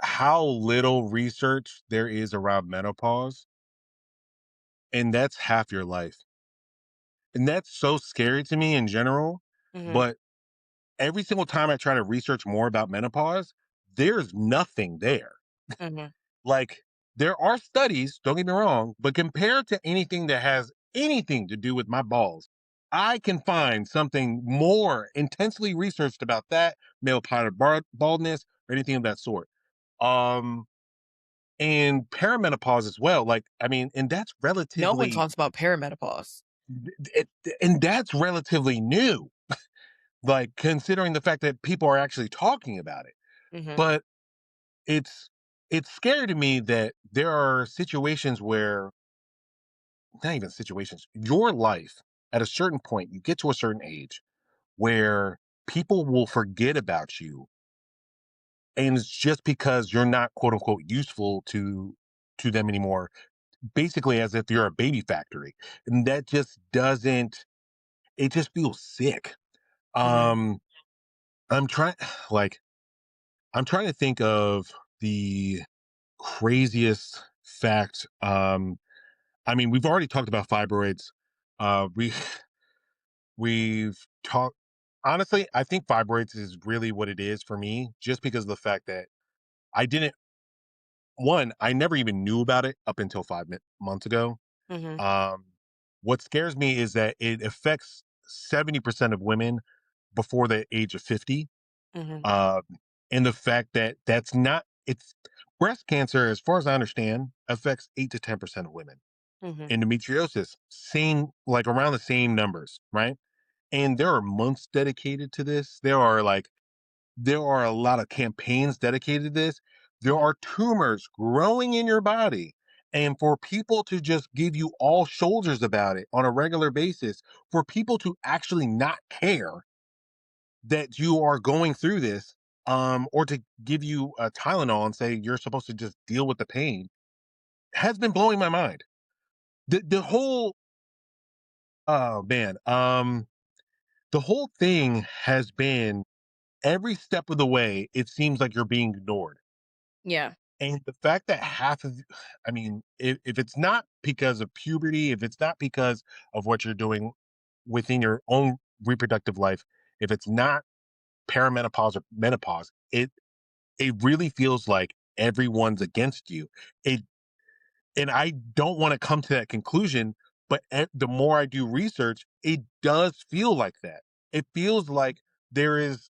how little research there is around menopause, and that's half your life. And that's so scary to me in general. Mhm, But every single time I try to research more about menopause, there's nothing there. mhm. Like, there are studies, don't get me wrong, but compared to anything that has anything to do with my balls, I can find something more intensely researched about that, male pattern baldness, or anything of that sort. Um, and perimenopause as well. Like, I mean, and that's No one relatively, talks about perimenopause. it, and that's relatively new. Like, considering the fact that people are actually talking about it, Mhm, but it's it's scary to me that there are situations where, not even situations, your life at a certain point, you get to a certain age where people will forget about you, and it's just because you're not quote unquote useful to them anymore, basically as if you're a baby factory. And that just doesn't, it just feels sick. mhm. um I'm trying like I'm trying to think of the craziest fact. I mean, we've already talked about fibroids. We we've talked, honestly, I think fibroids is really what it is for me, just because of the fact that I didn't, one, I never even knew about it up until 5 months ago. Mhm, Um, what scares me is that it affects 70% of women before the age of 50. mhm, Um, and the fact that that's not, it's breast cancer, as far as I understand, affects 8 to 10% of women. mhm, Endometriosis, same, like around the same numbers, right? And there are months dedicated to this. There are a lot of campaigns dedicated to this. There mhm, are tumors growing in your body. And for people to just give you all shoulders about it on a regular basis, for people to actually not care that you are going through this, or to give you a Tylenol and say you're supposed to just deal with the pain, has been blowing my mind. The whole, oh man, the whole thing has been, every step of the way, it seems like you're being ignored. yeah, And the fact that half of, I mean, if it's not because of puberty, if it's not because of what you're doing within your own reproductive life, if it's not perimenopause or menopause, it really feels like everyone's against you. It, and I don't want to come to that conclusion, but the more I do research, it does feel like that. It feels like there is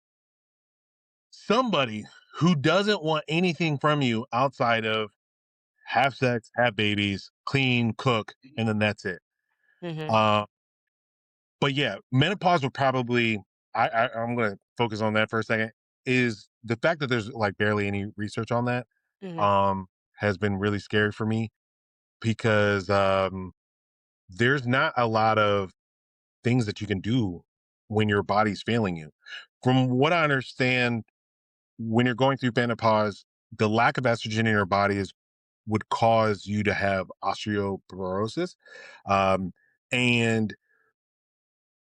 somebody who doesn't want anything from you outside of have sex, have babies, clean, cook, and then that's it. mhm, Uh, but yeah, menopause would probably, I'm gonna focus on that for a second. Is the fact that there's like barely any research on that, mhm. um, has been really scary for me, because there's not a lot of things that you can do when your body's failing you. From what I understand, when you're going through menopause, the lack of estrogen in your body is would cause you to have osteoporosis. Um, and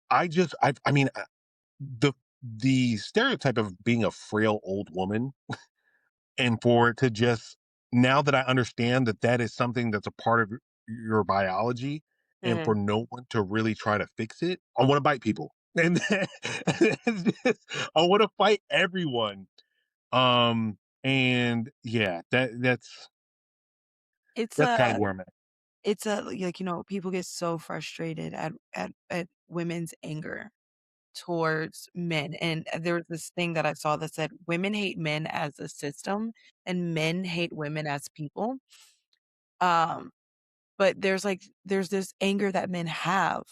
I mean, the stereotype of being a frail old woman, and for it to just, now that I understand that that is something that's a part of your biology, and for Mhm. no one to really try to fix it, I want to bite people. And I want to fight everyone. And yeah, It's that's kind a of where I'm at. it's a like, people get so frustrated at women's anger towards men, and there was this thing that I saw that said, "Women hate men as a system, and men hate women as people." Um, but there's this anger that men have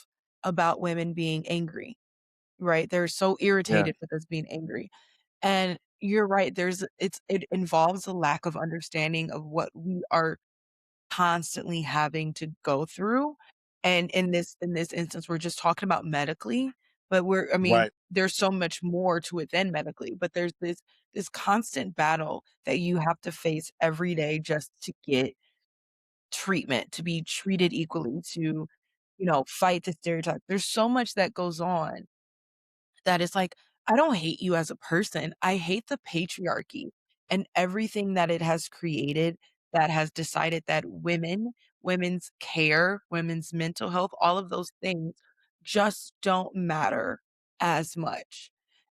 about women being angry, right? They're so Yeah. irritated with us being angry. And you're right, it involves a lack of understanding of what we are constantly having to go through. And in this instance, we're just talking about medically, but I mean, Right. there's so much more to it than medically, but there's this constant battle that you have to face every day just to get treatment, to be treated equally, to, fight the stereotype. There's so much that goes on that is like, I don't hate you as a person. I hate the patriarchy. and everything that it has created that has decided that women's care, women's mental health, all of those things just don't matter as much.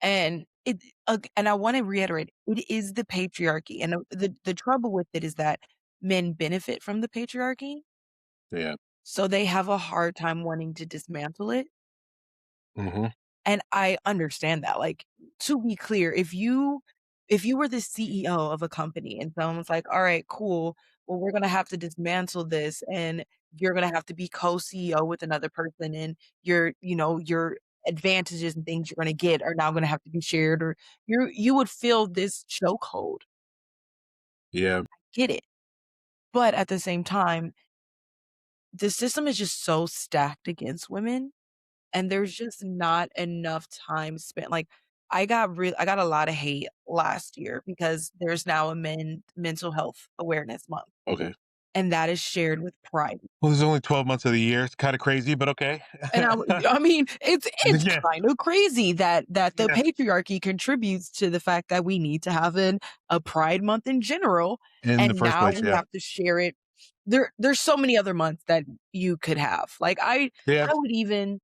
And and I want to reiterate, it is the patriarchy. And the trouble with it is that men benefit from the patriarchy, Yeah. so they have a hard time wanting to dismantle it. Mhm. And I understand that, like, to be clear, if you were the CEO of a company and someone's like, "Alright, cool. Well, we're gonna have to dismantle this, and you're gonna have to be co-CEO with another person, and your advantages and things you're gonna get are now gonna have to be shared," or you would feel this chokehold. Yeah. Get it. But at the same time, the system is just so stacked against women. And there's just not enough time spent, like, I got a lot of hate last year because there's now a mental health awareness month, Okay. and that is shared with pride. Well, there's only 12 months of the year. It's kinda crazy, but okay. And I mean, it's Yeah. kind of crazy that the Yeah. patriarchy contributes to the fact that we need to have a pride month in general, In the and first now place, we yeah. have to share it. There's so many other months that you could have. Like, Yeah. I would even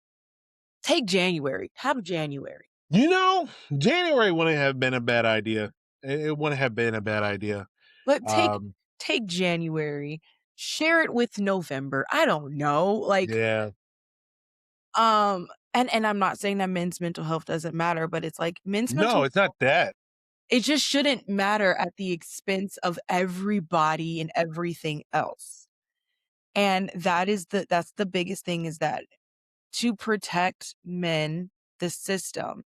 take January, have January. You know, January wouldn't have been a bad idea. It wouldn't have been a bad idea. But Um, take January, share it with November. I don't know, like, yeah. and I'm not saying that men's mental health doesn't matter, but it's like men's No, mental it's not health, that. it just shouldn't matter at the expense of everybody and everything else. And that's the biggest thing, is that to protect men, the system,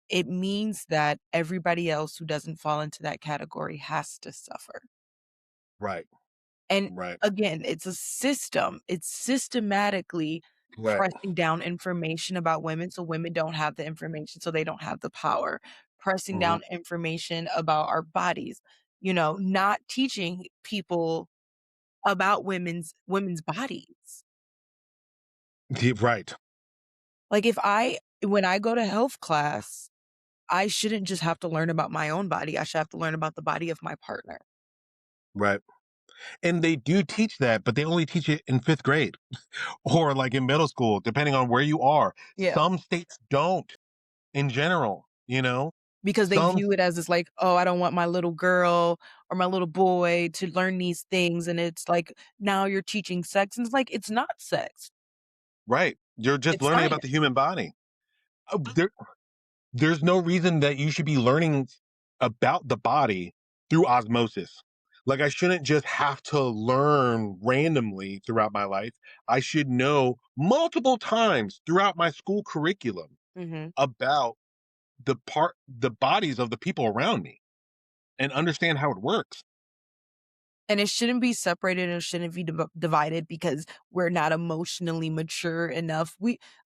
it means that everybody else who doesn't fall into that category has to suffer. Right. And Right. again, it's a system. It's systematically Right. pressing down information about women so women don't have the information, so they don't have the power. Pressing Mhm. down information about our bodies, not teaching people about women's bodies. Right. Like, when I go to health class, I shouldn't just have to learn about my own body. I should have to learn about the body of my partner. Right. And they do teach that, but they only teach it in 5th grade or, like, in middle school, depending on where you are. Yeah. Some states don't in general, you know? Because they Some view it as, it's like, "Oh, I don't want my little girl or my little boy to learn these things," and it's like, now you're teaching sex, and it's like, it's not sex, Right. You're just it's learning about the science. human body. There's no reason that you should be learning about the body through osmosis. Like, I shouldn't just have to learn randomly throughout my life. I should know multiple times throughout my school curriculum Mhm. about the bodies of the people around me and understand how it works. And it shouldn't be separated, and it shouldn't be divided because we're not emotionally mature enough.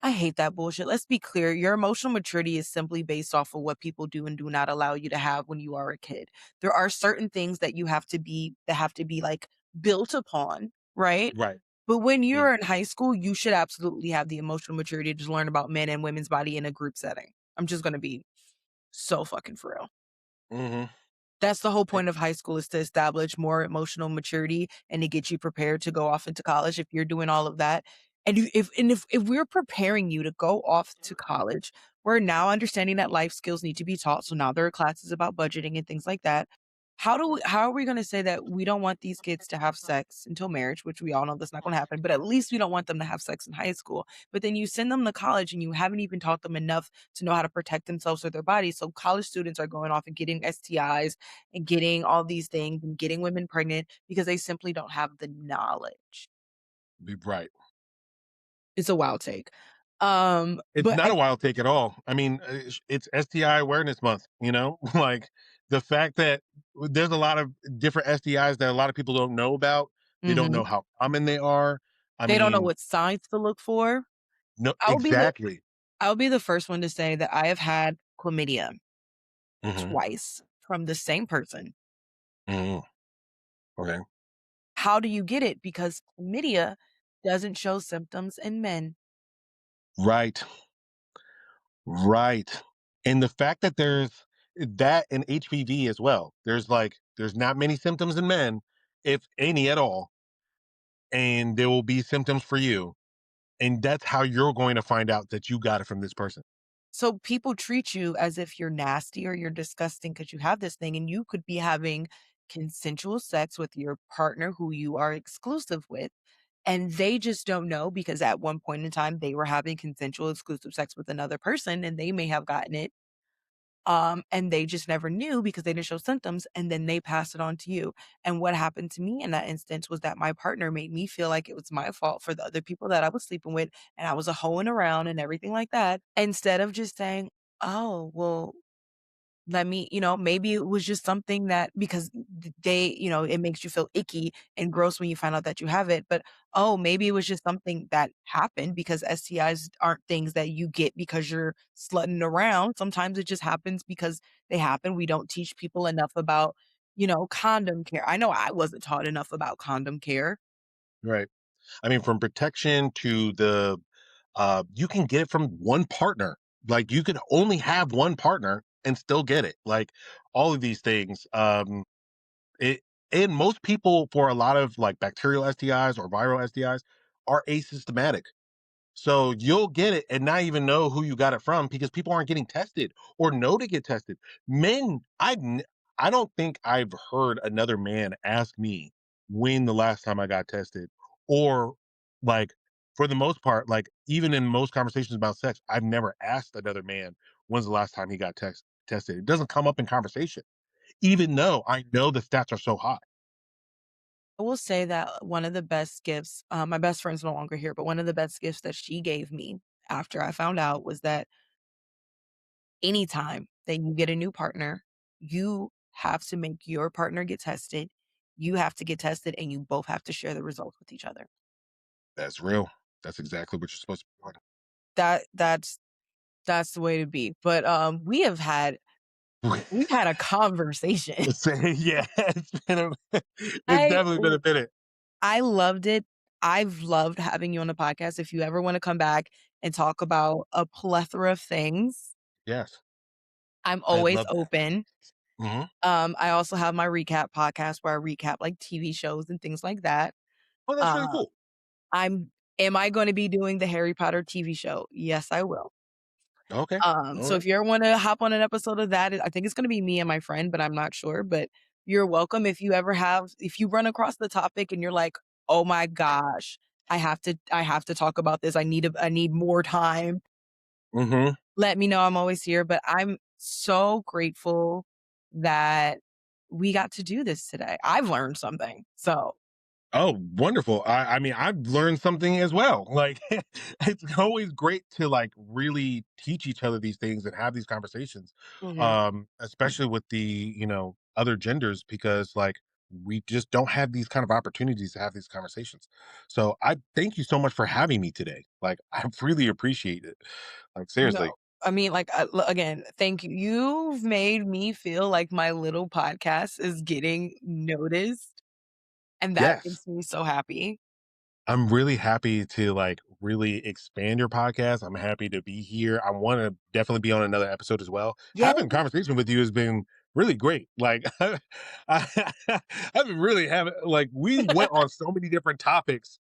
I hate that bullshit. Let's be clear. Your emotional maturity is simply based off of what people do and do not allow you to have when you are a kid. There are certain things that have to be, like, built upon, right? Right. But when Mm. you're in high school, you should absolutely have the emotional maturity to learn about men and women's body in a group setting. I'm just gonna be so fucking for real. Mhm. That's the whole Eh, point of high school, is to establish more emotional maturity and to get you prepared to go off into college if you're doing all of that. And you if we're preparing you to go off to college, we're now understanding that life skills need to be taught. So now there are classes about budgeting and things like that. How are we gonna say that we don't want these kids to have sex until marriage, which we all know that's not gonna happen, but at least we don't want them to have sex in high school. But then you send them to college and you haven't even taught them enough to know how to protect themselves or their bodies. So college students are going off and getting STIs and getting all these things and getting women pregnant because they simply don't have the knowledge. right. It's a wild take. It's But not I a wild take at all. I mean, it's STI awareness month, you know? Like, the fact that there's a lot of different STIs that a lot of people don't know about. They don't know Mhm. how common they are. I They don't know mean, what signs to look for. no, I'll be the exactly. I'll be the first one to say that I have had chlamydia Mhm. twice from the same person. Mhm. Okay. How do you get it? Because chlamydia doesn't show symptoms in men. Right. Right. And the fact that there's that and HPV as well. There's not many symptoms in men, if any at all, and there will be symptoms for you. And that's how you're going to find out that you got it from this person. So people treat you as if you're nasty or you're disgusting because you have this thing, and you could be having consensual sex with your partner who you are exclusive with. And they just don't know because at one point in time they were having consensual exclusive sex with another person and they may have gotten it. And they just never knew because they didn't show symptoms, and then they passed it on to you. And what happened to me in that instance was that my partner made me feel like it was my fault for the other people that I was sleeping with, and I was a hoeing around and everything like that, instead of just saying, "Oh, well, let me," maybe it was just something that because they, it makes you feel icky and gross when you find out that you have it, but, oh, maybe it was just something that happened because STIs aren't things that you get because you're slutting around. Sometimes it just happens because they happen. We don't teach people enough about, condom care. I know I wasn't taught enough about condom care. Right. I mean, from protection to you can get it from one partner. Like you could only have one partner and still get it. Like all of these things. It and most people for a lot of like bacterial STIs or viral STIs are asymptomatic. So you'll get it and not even know who you got it from because people aren't getting tested or know to get tested. Men, I don't think I've heard another man ask me when the last time I got tested, or like for the most part, like even in most conversations about sex, I've never asked another man when's the last time he got tested. It doesn't come up in conversation, even though I know the stats are so high. I will say that one of the best gifts, my best friend's no longer here, but one of the best gifts that she gave me after I found out was that anytime that you get a new partner, you have to make your partner get tested. You have to get tested and you both have to share the results with each other. That's real. That's exactly what you're supposed to be That's the way to be. But doing. we've had a conversation. Say, yeah, it's I definitely been a minute. I loved it. I've loved having you on the podcast. If you ever want to come back and talk about a plethora of things, Yes, I'm I'd always love that. open. Mhm. I also have my recap podcast where I recap like TV shows and things like that. Oh, that's really Uh, cool. I'm am I gonna be doing the Harry Potter TV show? Yes, I will. Okay, So alright. if you ever wanna hop on an episode of that, I think it's gonna be me and my friend, but I'm not sure, but you're welcome if you run across the topic and you're like, "Oh my gosh, I have to talk about this. I need more time." Mhm. Let me know, I'm always here, but I'm so grateful that we got to do this today. I've learned something, so Oh, wonderful. I mean, I've learned something as well. Like, it's always great to, like, really teach each other these things and have these conversations, mhm. especially with the, other genders because, like, we just don't have these kind of opportunities to have these conversations. So, I thank you so much for having me today. Like, I really appreciate it. Like, No. seriously. I mean, like, again, thank you. You've made me feel like my little podcast is getting noticed, and that Yes. makes me so happy. I'm really happy to like really expand your podcast. I'm happy to be here. I want to definitely be on another episode as well. Yeah. Having a conversation with you has been really great. Like I've been really having like we went on so many different topics,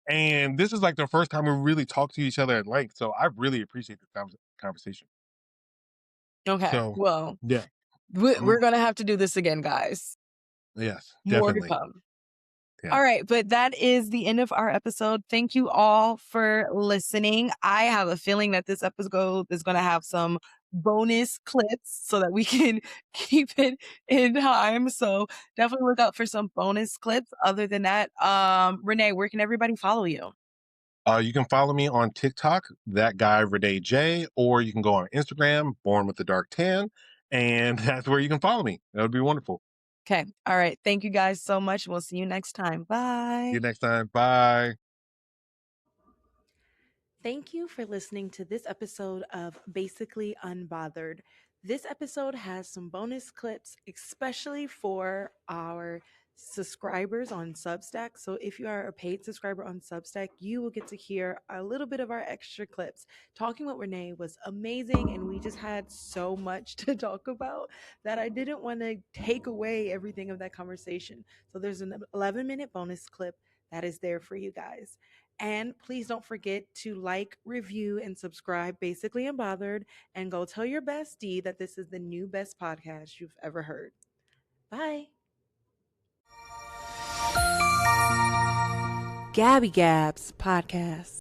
and this is like the first time we really talked to each other at length. So I really appreciate this conversation. Okay. So Well, yeah, we're I'm gonna have to do this again, guys. yes, More to definitely. come. Yeah. All right, but that is the end of our episode. Thank you all for listening. I have a feeling that this episode is going to have some bonus clips so that we can keep it in time. So definitely look out for some bonus clips. Other than that, Renee, where can everybody follow you? You can follow me on TikTok, that guy Renee J, or you can go on Instagram, Born with the Dark Tan, and that's where you can follow me. That would be wonderful. Okay. All right. Thank you guys so much. We'll see you next time. See you Bye. next time. Bye. Thank you for listening to this episode of Basically Unbothered. This episode has some bonus clips, especially for our subscribers on Substack. So if you are a paid subscriber on Substack, you will get to hear a little bit of our extra clips. Talking with Renee was amazing, and we just had so much to talk about that I didn't want to take away everything of that conversation. So there's an 11-minute bonus clip that is there for you guys. And please don't forget to like, review, and subscribe, Basically Unbothered, and go tell your bestie that this is the new best podcast you've ever heard. Bye. Gabby Gabs Podcast.